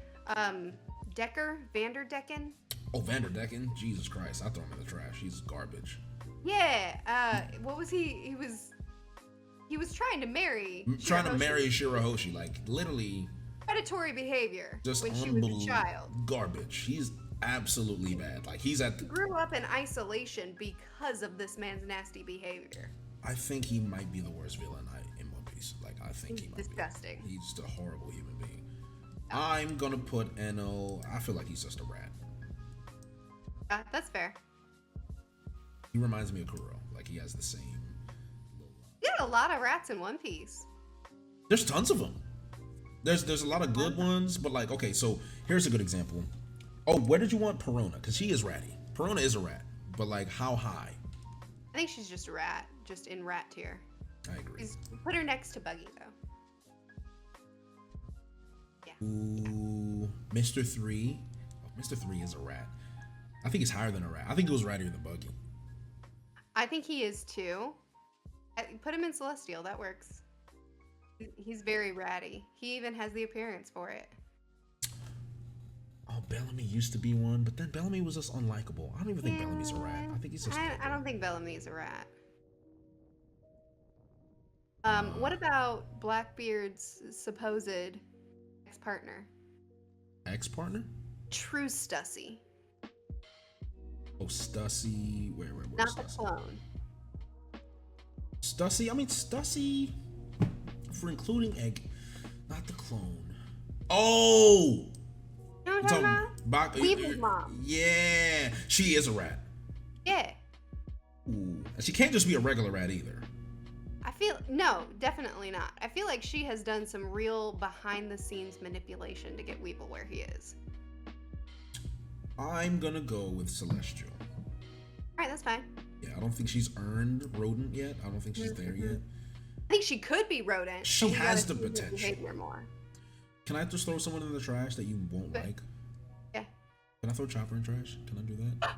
Vanderdecken. Oh, Vanderdecken? Jesus Christ, I throw him in the trash. He's garbage. Yeah. What was he? He was trying to marry. Trying to marry Shirahoshi, like literally. Predatory behavior. Just when she was a child. Garbage. He's absolutely bad. Like he's at the. Grew up in isolation because of this man's nasty behavior. I think he might be the worst villain in One Piece. Like I think he might disgusting. Be. He's just a horrible human being. I'm gonna put Eno. I feel like he's just a rat. That's fair. He reminds me of Kuro. Like he has the same. You got a lot of rats in One Piece. There's tons of them. There's a lot of good ones, but like okay, so here's a good example. Oh, where did you want Perona? Because she is ratty. Perona is a rat, but like how high? I think she's just a rat, just in rat tier. I agree. Put her next to Buggy though. Yeah. Ooh, Mr. 3. Oh, Mr. 3 is a rat. I think he's higher than a rat. I think he was rattier than Buggy. I think he is too. Put him in Celestial. That works. He's very ratty. He even has the appearance for it. Oh, Bellamy used to be one, but then Bellamy was just unlikable. I don't even think Bellamy's a rat. I think he's just. I don't think Bellamy's a rat. What about Blackbeard's supposed ex-partner? Ex-partner? True Stussy. Oh, Stussy. Where? Not the clone. Stussy. I mean, Stussy. For including Egg, not the clone. Oh. You know what I'm talking about? Weaver's mom. Yeah, she is a rat. Yeah. Ooh, and she can't just be a regular rat either. No, definitely not. I feel like she has done some real behind-the-scenes manipulation to get Weevil where he is. I'm gonna go with Celestial. All right, that's fine. Yeah, I don't think she's earned Rodent yet. I don't think she's there yet. I think she could be Rodent. She has the potential. More. Can I just throw someone in the trash that you won't like? Yeah. Can I throw Chopper in trash? Can I do that?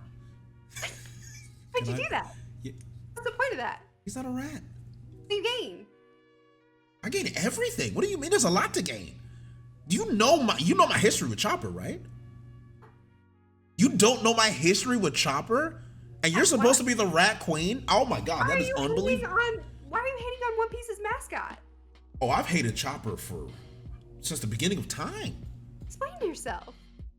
Why'd you do that? Yeah. What's the point of that? He's not a rat. What do you gain? I gain everything. What do you mean? There's a lot to gain. Do you know my history with Chopper, right? You don't know my history with Chopper? And you're supposed to be the rat queen? Oh my god, that is unbelievable. Why are you hating on One Piece's mascot? Oh, I've hated Chopper since the beginning of time. Explain yourself.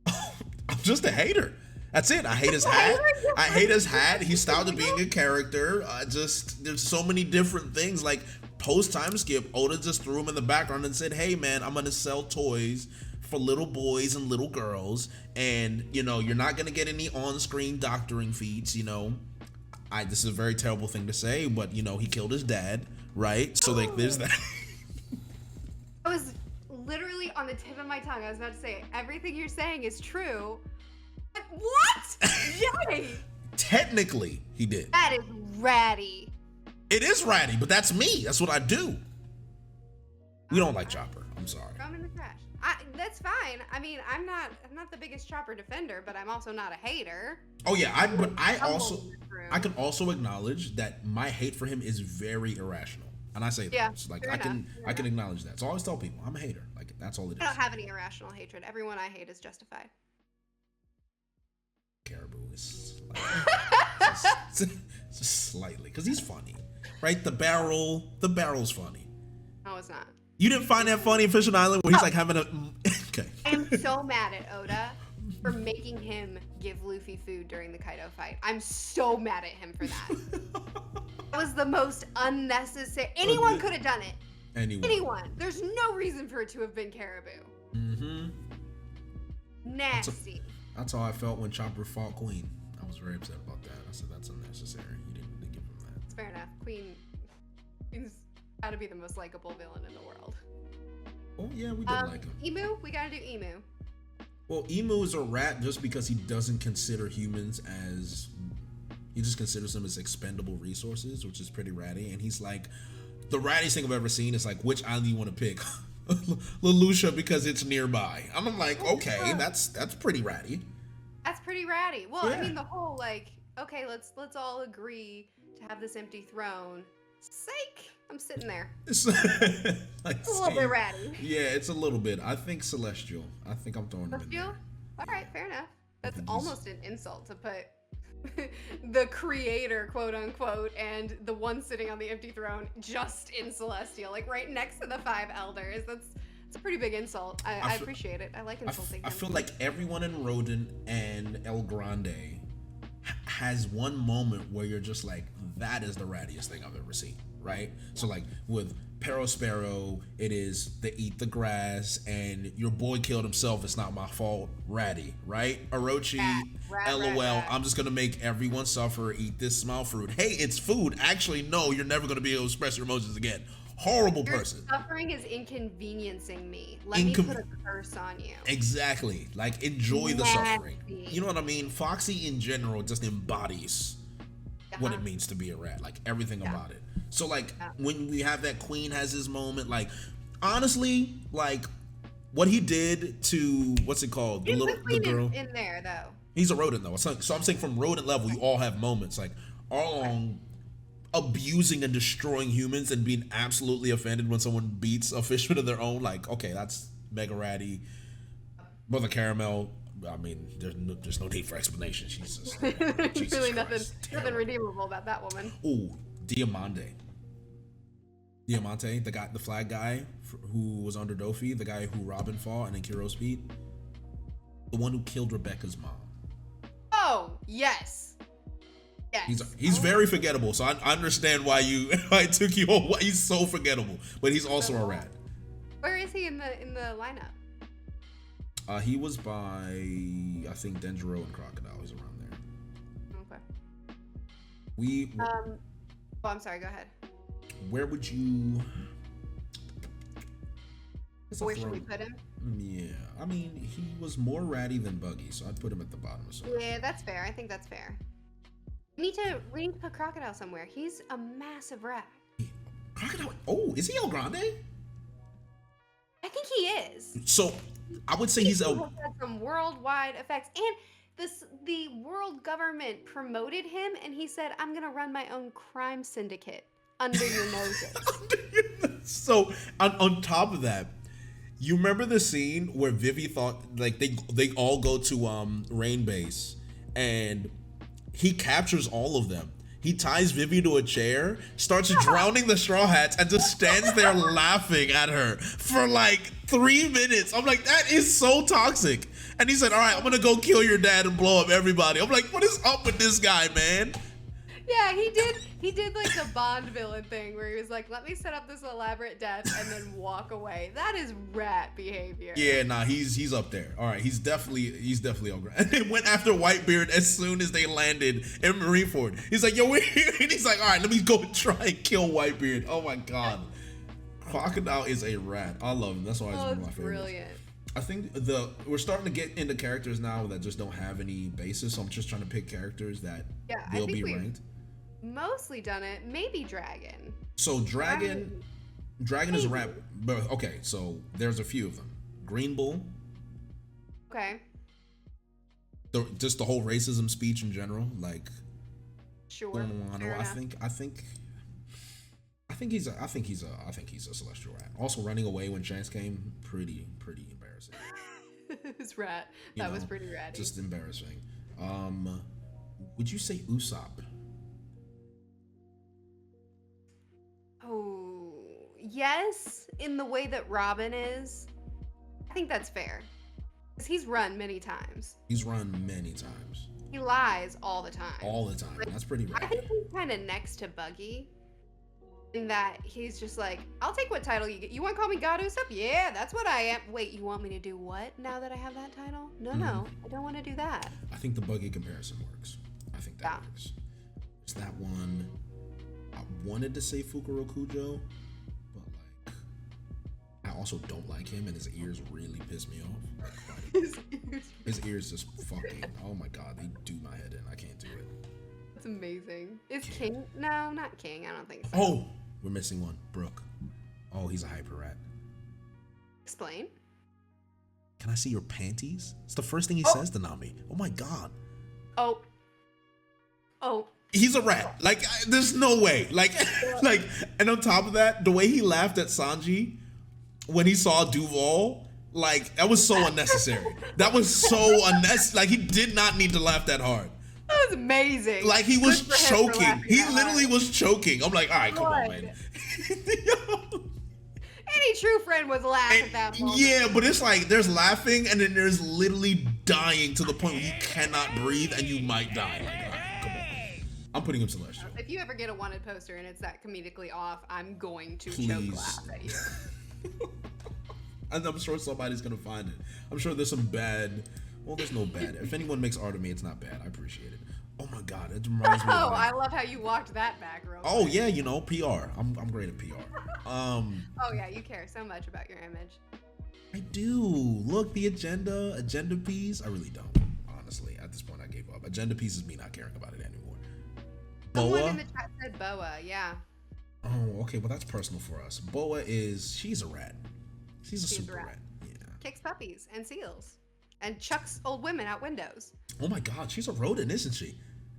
I'm just a hater. That's it. I hate his hat. I hate his hat. He stopped being a character. There's so many different things. Like post time skip, Oda just threw him in the background and said, "Hey man, I'm gonna sell toys for little boys and little girls, and you're not gonna get any on-screen doctoring feats. This is a very terrible thing to say, but he killed his dad, right? So like, there's that." I was literally on the tip of my tongue. I was about to say everything you're saying is true. But what? Yay! Technically, he did. That is ratty. It is ratty, but that's me. That's what I do. We don't like Chopper. I'm sorry. Throw him in the trash. That's fine. I mean, I'm not the biggest Chopper defender, but I'm also not a hater. Oh yeah, I can also acknowledge that my hate for him is very irrational. And I say that. Yeah, Like I can acknowledge that. So I always tell people I'm a hater. Like that's all it is. I don't have any irrational hatred. Everyone I hate is justified. Caribou is just slightly, because he's funny, right? The barrel's funny. No, it's not. You didn't find that funny in Fishing Island where he's like having a okay. I am so mad at Oda for making him give Luffy food during the Kaido fight. I'm so mad at him for that. That was the most unnecessary. Anyone could have done it. Anyone. There's no reason for it to have been Caribou. Mm-hmm. Nasty. That's how I felt when Chopper fought Queen. I was very upset about that. I said that's unnecessary. You didn't give him that. It's fair enough. Queen's gotta be the most likable villain in the world. Oh yeah, we did like him. Emu? We gotta do Emu. Well, Emu is a rat just because he doesn't consider humans as... He just considers them as expendable resources, which is pretty ratty. And he's like, the rattiest thing I've ever seen is like, which island do you want to pick? Leloucha, because it's nearby. And I'm like, okay, that's pretty ratty. That's pretty ratty. Well, Yeah. I mean, the whole like, okay, let's all agree to have this empty throne. Psych! I'm sitting there. It's like, It's a little bit ratty. Yeah, it's a little bit. I think Celestial. I think I'm throwing him in Celestial? there. All right, fair enough. That's almost an insult to put the creator, quote unquote, and the one sitting on the empty throne just in Celestial, like right next to the 5 elders. It's a pretty big insult. I appreciate it. I like insulting I him. feel like everyone in Rodent and El Grande has one moment where you're just like, that is the rattiest thing I've ever seen, right? So like with Perospero, it is the eat the grass and your boy killed himself, it's not my fault, ratty, right? Orochi, LOL, I'm just gonna make everyone suffer, eat this smile fruit. Hey, it's food. Actually, no, you're never gonna be able to express your emotions again. Horrible person. Suffering is inconveniencing me. Let me put a curse on you. Exactly. Like, enjoy the suffering. You know what I mean? Foxy in general just embodies what it means to be a rat. Like, everything about it. So, like, when we have that Queen has his moment, like, honestly, like, what he did to, what's it called? The girl. In there, though. He's a rodent, though. So I'm saying from rodent level, you all have moments. Like, all along abusing and destroying humans and being absolutely offended when someone beats a fishman of their own. Like, okay, that's mega ratty. Brother Caramel, I mean, there's no need for explanation. She's just really nothing redeemable about that woman. Ooh, Diamante, the flag guy who was under Dofi, the guy who Robin fought and then Kiros beat, the one who killed Rebecca's mom. Oh yes. Yes. He's very forgettable, so I understand why it took you. Why he's so forgettable, but he's also a rat. Where is he in the lineup? He was by, I think, Denjiro and Crocodile. He's around there. Okay. Oh, I'm sorry. Go ahead. Where would you? Where should we put him? Yeah, I mean, he was more ratty than Buggy, so I'd put him at the bottom of the Yeah, that's fair. I think that's fair. We need to put Crocodile somewhere. He's a massive rat. Crocodile? Oh, is he El Grande? I think he is. So, I would say he's had some worldwide effects, and the world government promoted him, and he said, "I'm gonna run my own crime syndicate under your noses." So, on top of that, you remember the scene where Vivi thought like they all go to Rain Base and he captures all of them. He ties Vivi to a chair, starts drowning the Straw Hats, and just stands there laughing at her for like 3 minutes. I'm like, that is so toxic. And he said, all right, I'm gonna go kill your dad and blow up everybody. I'm like, what is up with this guy, man? Yeah, he did like the Bond villain thing where he was like, let me set up this elaborate death and then walk away. That is rat behavior. Yeah, nah, he's up there. All right, he's definitely Ogre. And they went after Whitebeard as soon as they landed in Marineford. He's like, yo, we're here. And he's like, all right, let me go try and kill Whitebeard. Oh my God. Crocodile is a rat. I love him. That's why he's one of my favorites. Brilliant. I think we're starting to get into characters now that just don't have any basis. So I'm just trying to pick characters that will be ranked. Mostly done it. Maybe Dragon. So Dragon is a rat. But okay, so there's a few of them. Green Bull. Okay. Just the whole racism speech in general, like. Sure. I think he's a celestial rat. Also, running away when Chance came, pretty embarrassing. His rat. That was pretty ratty. Just embarrassing. Would you say Usopp? Oh, yes, in the way that Robin is. I think that's fair. Because he's run many times. He lies all the time. Like, that's pretty rad. I think he's kind of next to Buggy. In that he's just like, I'll take what title you get. You want to call me God Usopp? Yeah, that's what I am. Wait, you want me to do what now that I have that title? No, I don't want to do that. I think the Buggy comparison works. I think that works. There's that one. I wanted to say Fukuro Kujo, but like, I also don't like him, and his ears really piss me off. His ears just fucking. Oh my God, they do my head in. I can't do it. That's amazing. Is King? No, not King. I don't think so. Oh, we're missing one. Brooke. Oh, he's a hyper rat. Explain. Can I see your panties? It's the first thing he says to Nami. Oh my God. Oh. He's a rat. Like, there's no way. Like, and on top of that, the way he laughed at Sanji when he saw Duval, Like, that was so unnecessary. That was so unnecessary. Like, he did not need to laugh that hard. That was amazing. Like, he was Good for him for choking. laughing He that literally hard. was choking. I'm like, all right, come on, man. Any true friend would laugh at that moment. Yeah, but it's like there's laughing and then there's literally dying to the point where you cannot breathe and you might die. Like, all right, come on. I'm putting him celestial. If you ever get a wanted poster and it's that comedically off, I'm going to Please. choke laugh at you. And I'm sure somebody's gonna find it. I'm sure there's some bad. Well, there's no bad. If anyone makes art of me, it's not bad. I appreciate it. Oh my god, it reminds me. Oh, Of I love how you walked that back, real Oh quick. yeah, you know, PR. I'm great at PR. Oh yeah, you care so much about your image. I do. Look, the agenda piece. I really don't. Honestly, at this point, I gave up. Agenda piece is me not caring about it anymore. Someone Boa. in the chat said Boa, yeah. Oh, okay. Well, that's personal for us. Boa she's a rat. She's a super rat. Yeah. Kicks puppies and seals. And chucks old women out windows. Oh my god, she's a rodent, isn't she?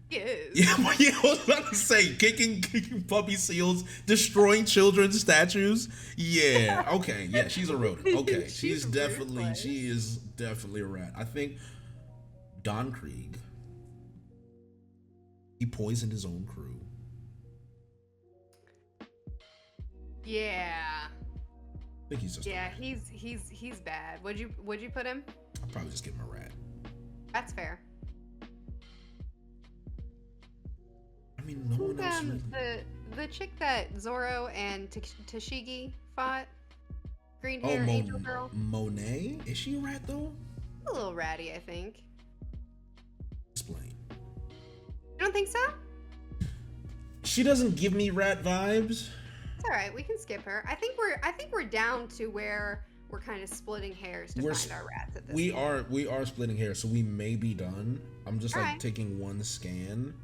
He is. Yeah, I was about to say, kicking puppy seals, destroying children's statues. Yeah, okay, yeah, she's a rodent. Okay, she is definitely a rat. I think Don Krieg, he poisoned his own crew. Yeah. I think he's just a rat. he's bad. Would you put him? I'll probably just give him a rat. That's fair. I mean, no one else really. The chick that Zoro and Tashigi fought, green hair angel girl. Monet? Is she a rat though? A little ratty, I think. Explain. You don't think so? She doesn't give me rat vibes. It's all right. We can skip her. I think we're down to where we're kind of splitting hairs to find our rats at this point. We are splitting hairs, so we may be done. I'm just All like right. taking one scan.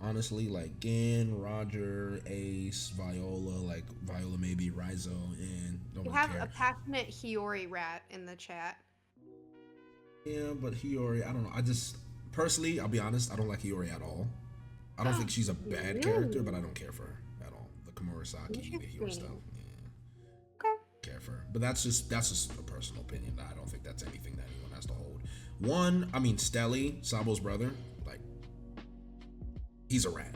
Honestly, like Gin, Roger, Ace, Viola, like Viola maybe, Rizo, and don't We really have care. a passionate Hiyori rat in the chat. Yeah, but Hiyori, I don't know. I just personally, I'll be honest, I don't like Hiyori at all. I don't think she's a bad Really? character, but I don't care for her at all. The Komurasaki, the Hiyori Interesting. stuff. Yeah. Okay. Care for her. But that's just a personal opinion. I don't think that's anything that anyone has to hold. One, I mean Stelly, Sabo's brother, like he's a rat.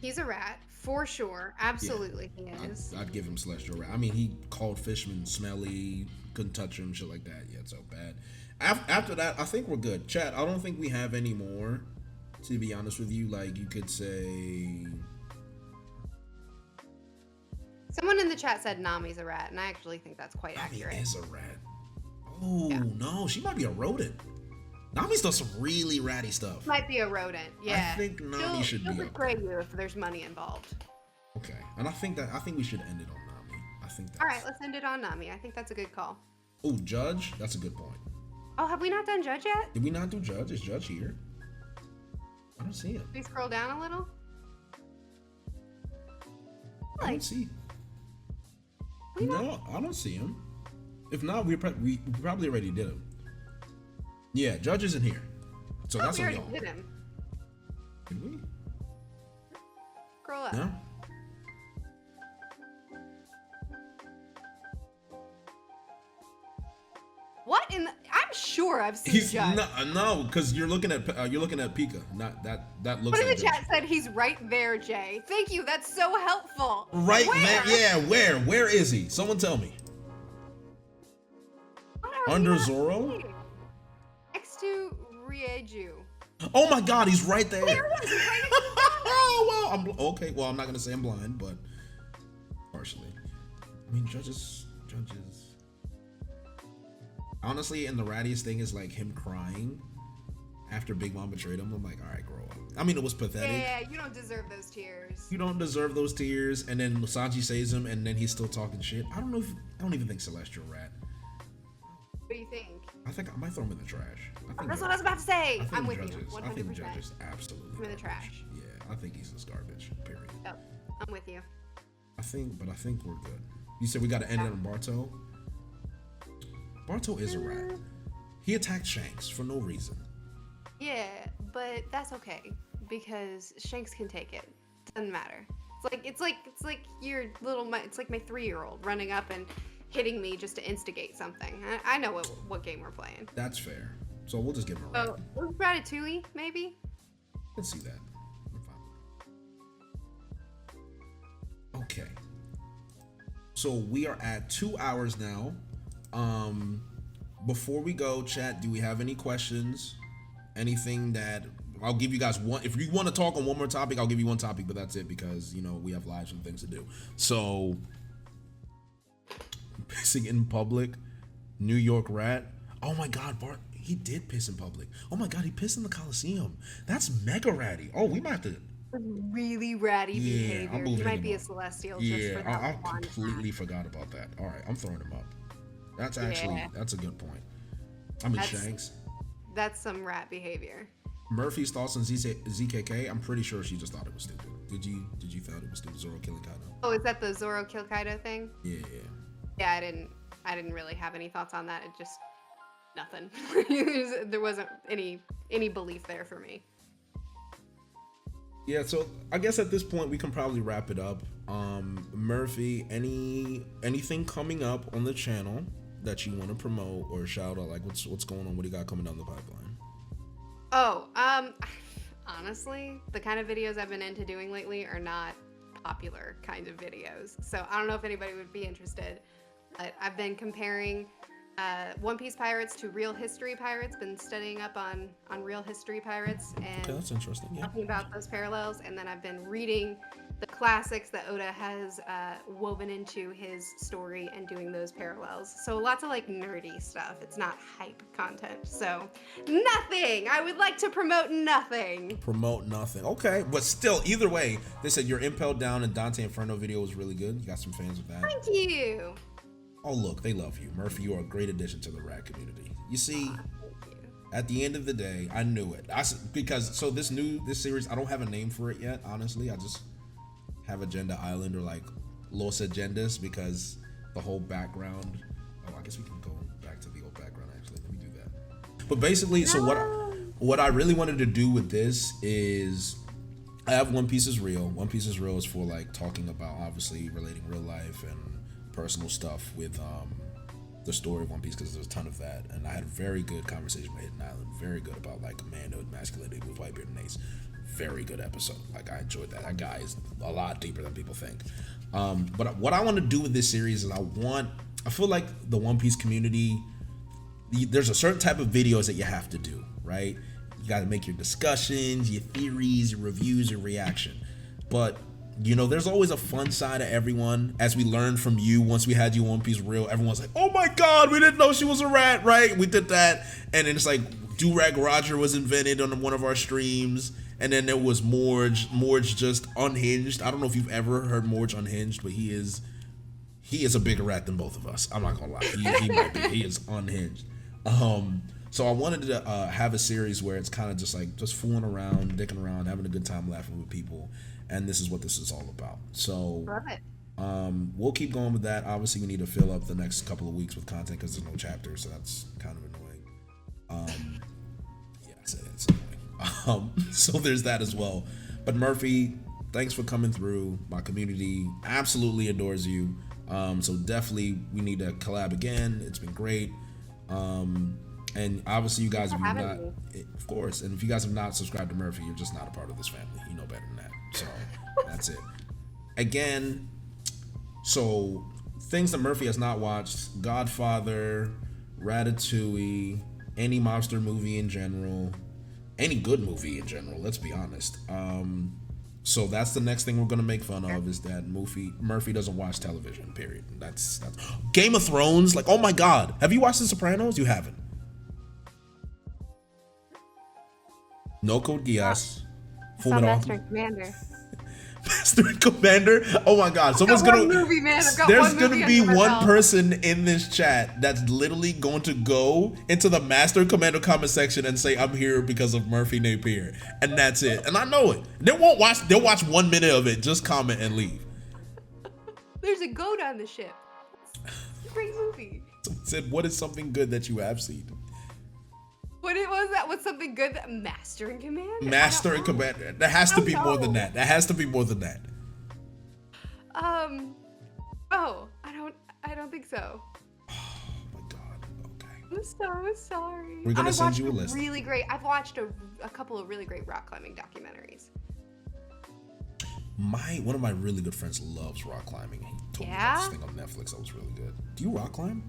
He's a rat for sure. Absolutely, he is. I'd give him celestial rat. I mean, he called Fishman smelly, couldn't touch him, shit like that. Yeah, it's so bad. After that, I think we're good. Chat, I don't think we have any more. To be honest with you, like you could say. Someone in the chat said Nami's a rat, and I actually think that's quite Nami accurate. is a rat. Oh Yeah. no, she might be a rodent. Nami's done some really ratty stuff. Might be a rodent. Yeah. I think Nami should be She'll up betray you if there's money involved. Okay, and I think we should end it on Nami. I think that's. All right, let's end it on Nami. I think that's a good call. Oh, Judge, that's a good point. Oh, have we not done Judge yet? Did we not do Judge? Is Judge here? I don't see him. Can we scroll down a little? I don't see. No, I don't see him. If not, we probably already did him. Yeah, Judge isn't here, so that's we on already y'all. did him. Did we? Scroll up. No. What in the... I'm sure I've seen Judge. No, because you're looking at Pika. Not that looks. But in like the Judge. chat said he's right there, Jay. Thank you. That's so helpful. Right Where? there. Yeah, where? Where is he? Someone tell me. What are we Under not Zoro? seeing? Next to Rieju. Oh my God, he's right there. There he is. He's right next to Oh well, okay. Well, I'm not gonna say I'm blind, but partially. I mean, judges. Honestly, and the rattiest thing is like him crying after Big Mom betrayed him. I'm like, all right, grow up. I mean, it was pathetic. Yeah, you don't deserve those tears. You don't deserve those tears. And then Sanji saves him, and then he's still talking shit. I don't even think Celestial rat. What do you think? I think I might throw him in the trash. That's what I was about to say. I think I'm with you. Judges. 100%. I think Judges absolutely. I'm in the garbage. trash. Yeah, I think he's just garbage. Period. Yep, I'm with you. I think we're good. You said we got to end it on Barto. Barto is a rat. He attacked Shanks for no reason. Yeah, but that's okay because Shanks can take it. Doesn't matter. It's like your little. It's like my 3-year-old running up and hitting me just to instigate something. I know what game we're playing. That's fair. So we'll just give him a rating. Oh, Ratatouille, maybe? Let's see that. I'm fine. Okay. So we are at 2 hours now. Before we go, chat, do we have any questions? Anything that I'll give you guys one. If you want to talk on one more topic, I'll give you one topic, but that's it because, you know, we have lives and things to do. So, pissing in public, New York rat. Oh my God, Bart, he did piss in public. Oh my God, he pissed in the Coliseum. That's mega ratty. Oh, we might have to. Really ratty behavior. I'm He moving might him be a up. celestial just for that I one completely time. forgot about that. All right, I'm throwing him up. That's actually, that's a good point. I mean, Shanks. That's some rat behavior. Murphy's thoughts on ZKK. I'm pretty sure she just thought it was stupid. Did you thought it was stupid? Zoro killing Kaido. Oh, is that the Zoro kill Kaido thing? Yeah. Yeah, I didn't really have any thoughts on that. It just nothing. There wasn't any belief there for me. Yeah, so I guess at this point we can probably wrap it up. Murphy, anything coming up on the channel that you want to promote or shout out? Like what's going on? What do you got coming down the pipeline? Oh, honestly, the kind of videos I've been into doing lately are not popular kind of videos. So I don't know if anybody would be interested, but I've been comparing One Piece pirates to real history pirates, been studying up on real history pirates and Okay, that's interesting. Yeah. talking about those parallels. And then I've been reading the classics that Oda has woven into his story and doing those parallels. So lots of like nerdy stuff. It's not hype content. So nothing. I would like to promote nothing. Promote nothing. Okay, but still, either way, they said your Impelled Down and Dante Inferno video was really good. You got some fans of that. Thank you. Oh look, they love you, Murphy. You are a great addition to the rat community. You see. At the end of the day, I knew it. Because this series, I don't have a name for it yet. Honestly, I just have Agenda Island or like Los Agendas because the whole background. Oh, I guess we can go back to the old background. Actually, let me do that. But basically, so what I really wanted to do with this is I have One Piece is Real. One Piece is Real is for like talking about obviously relating real life and personal stuff with the story of One Piece because there's a ton of that, and I had a very good conversation with Hidden Island, very good about like manhood, masculinity with Whitebeard and Ace. Very good episode. Like I enjoyed that. That guy is a lot deeper than people think. But what I want to do with this series is I feel like the One Piece community, there's a certain type of videos that you have to do, right? You got to make your discussions, your theories, your reviews, your reaction. But you know, there's always a fun side of everyone. As we learned from you, once we had you on One Piece Real, everyone's like, oh my God, we didn't know she was a rat, right? We did that. And then it's like, Durag Roger was invented on one of our streams. And then there was Morge. Morge just unhinged. I don't know if you've ever heard Morge unhinged, but he is a bigger rat than both of us. I'm not gonna lie. He might be. He is unhinged. So I wanted to have a series where it's kind of just like just fooling around, dicking around, having a good time, laughing with people. And this is what this is all about. So Love it. We'll keep going with that. Obviously, we need to fill up the next couple of weeks with content because there's no chapters, so that's kind of annoying. Yeah, it's annoying. So there's that as well. But Murphy, thanks for coming through. My community absolutely adores you. So definitely we need to collab again. It's been great. And obviously you guys, if you've not, of course, and if you guys have not subscribed to Murphy, you're just not a part of this family. You know better than that. So that's it. Again, so things that Murphy has not watched: Godfather, Ratatouille, any monster movie in general, any good movie in general. Let's be honest. So that's the next thing we're gonna make fun of is that Murphy doesn't watch television. Period. That's Game of Thrones. Like, oh my God, have you watched The Sopranos? You haven't. No Code Geass. Master and Commander. Master and Commander. Oh my God! Someone's gonna. Movie, man. There's gonna be one person in this chat that's literally going to go into the Master and Commander comment section and say, "I'm here because of Murphy Napier," and that's it. And I know it. They won't watch. They'll watch 1 minute of it, just comment and leave. There's a goat on the ship. It's a great movie. Someone said, "What is something good that you have seen?" What was that? What's something good? Master and Commander. Master and Commander. There has to be more than that. There has to be more than that. Oh, I know don't think so. Oh my god. Okay. I'm so sorry. We're gonna send you a list. I've watched a couple of really great rock climbing documentaries. One of my really good friends loves rock climbing. He told me about this thing on Netflix that was really good. Do you rock climb?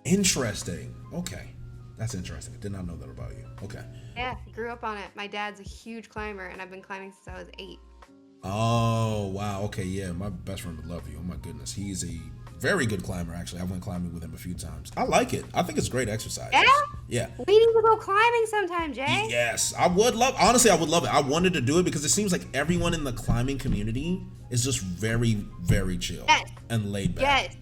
Interesting. Okay. That's interesting. I did not know that about you. Okay. Yeah, grew up on it. My dad's a huge climber, and I've been climbing since I was 8. Oh, wow. Okay, yeah. My best friend would love you. Oh, my goodness. He's a very good climber, actually. I went climbing with him a few times. I like it. I think it's great exercise. Yeah? Yeah. We need to go climbing sometime, Jay. Yes. I would love, honestly, I would love it. I wanted to do it because it seems like everyone in the climbing community is just very, very chill and laid back. Yes.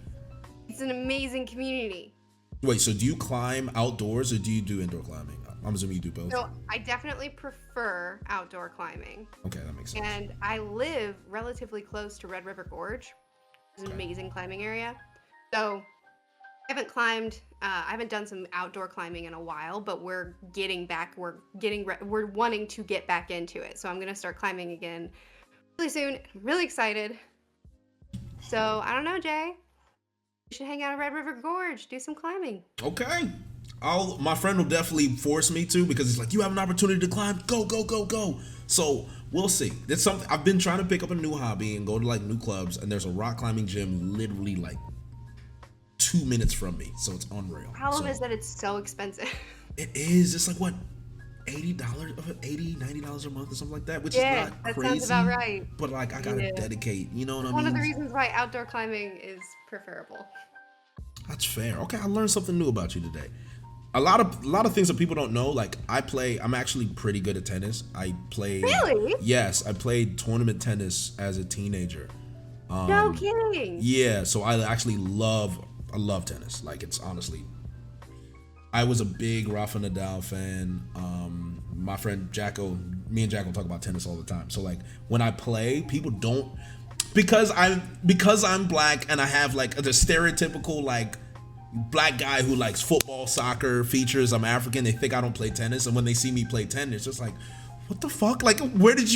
It's an amazing community. Wait, so do you climb outdoors or do you do indoor climbing? I'm assuming you do both. So I definitely prefer outdoor climbing. Okay, that makes sense. And I live relatively close to Red River Gorge. It's an amazing climbing area. So I haven't done some outdoor climbing in a while, but we're wanting to get back into it. So I'm going to start climbing again really soon. I'm really excited. So I don't know, Jay. You should hang out at Red River Gorge, do some climbing. Okay. My friend will definitely force me to because he's like, you have an opportunity to climb. Go, go, go, go. So we'll see. That's something I've been trying to pick up a new hobby and go to like new clubs. And there's a rock climbing gym literally like 2 minutes from me. So it's unreal. The problem is that it's so expensive. It is. It's like what? $80, $90 a month or something like that, which is not that crazy. Sounds about right. But like I gotta dedicate, you know what I mean? One of the reasons why outdoor climbing is preferable. That's fair. Okay, I learned something new about you today. A lot of things that people don't know. Like I'm actually pretty good at tennis. I played. Really? Yes, I played tournament tennis as a teenager. No kidding. Yeah, so I love tennis. Like it's honestly. I was a big Rafa Nadal fan. My friend Jacko, me and Jacko talk about tennis all the time. So like when I play, people don't because I'm black and I have like the stereotypical like black guy who likes football, soccer features. I'm African. They think I don't play tennis, and when they see me play tennis, it's just like, what the fuck? Like where did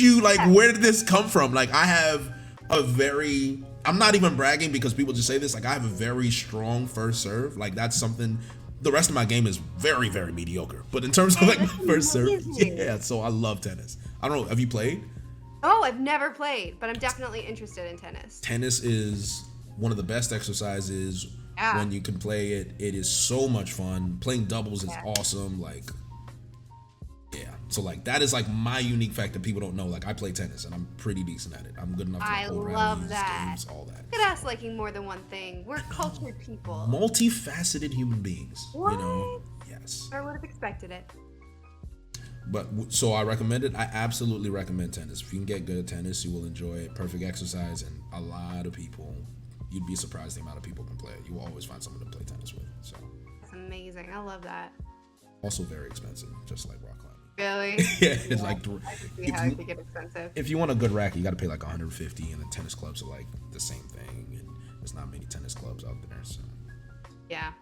this come from? Like I have I'm not even bragging because people just say this. Like I have a very strong first serve. Like that's something. The rest of my game is very, very mediocre. But in terms of like my first serve, yeah. So I love tennis. I don't know. Have you played? Oh, I've never played, but I'm definitely interested in tennis. Tennis is one of the best exercises when you can play it. It is so much fun. Playing doubles is awesome. Like, yeah. So like that is like my unique fact that people don't know. Like I play tennis and I'm pretty decent at it. I'm good enough to hold rallies, games, all that. Look at us liking more than one thing. We're cultured people. Multifaceted human beings. What? You know? Yes. I would have expected it. But so I recommend it. I absolutely recommend tennis. If you can get good at tennis, you will enjoy it. Perfect exercise, and a lot of people. You'd be surprised the amount of people can play it. You will always find someone to play tennis with. So. That's amazing. I love that. Also very expensive, just like rock climbing. Really? Yeah, it's like. I can see how it could get expensive. If you want a good racket, you got to pay like $150, and the tennis clubs are like the same thing. And there's not many tennis clubs out there, so. Yeah.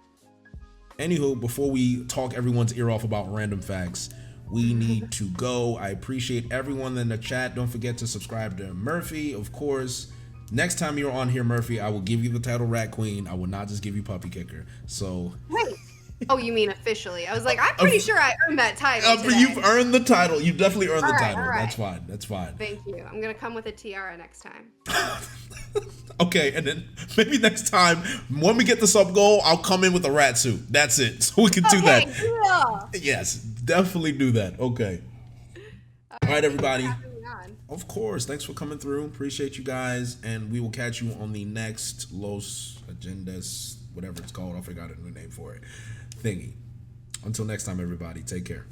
Anywho, before we talk everyone's ear off about random facts, we need to go. I appreciate everyone in the chat. Don't forget to subscribe to Murphy, of course. Next time you're on here, Murphy, I will give you the title Rat Queen. I will not just give you Puppy Kicker. So. Wait. Oh, you mean officially? I was like, I'm pretty sure I earned that title. Today. You've earned the title. You definitely earned the title. All right. That's fine. That's fine. Thank you. I'm gonna come with a tiara next time. Okay, and then maybe next time when we get the sub goal, I'll come in with a rat suit. That's it. So we can do that. Cool. Yes, definitely do that. Okay. All right, everybody. Of course. Thanks for coming through. Appreciate you guys, and we will catch you on the next Los Agendas, whatever it's called. I'll figure out a new name for it. Thingy. Until next time, everybody. Take care.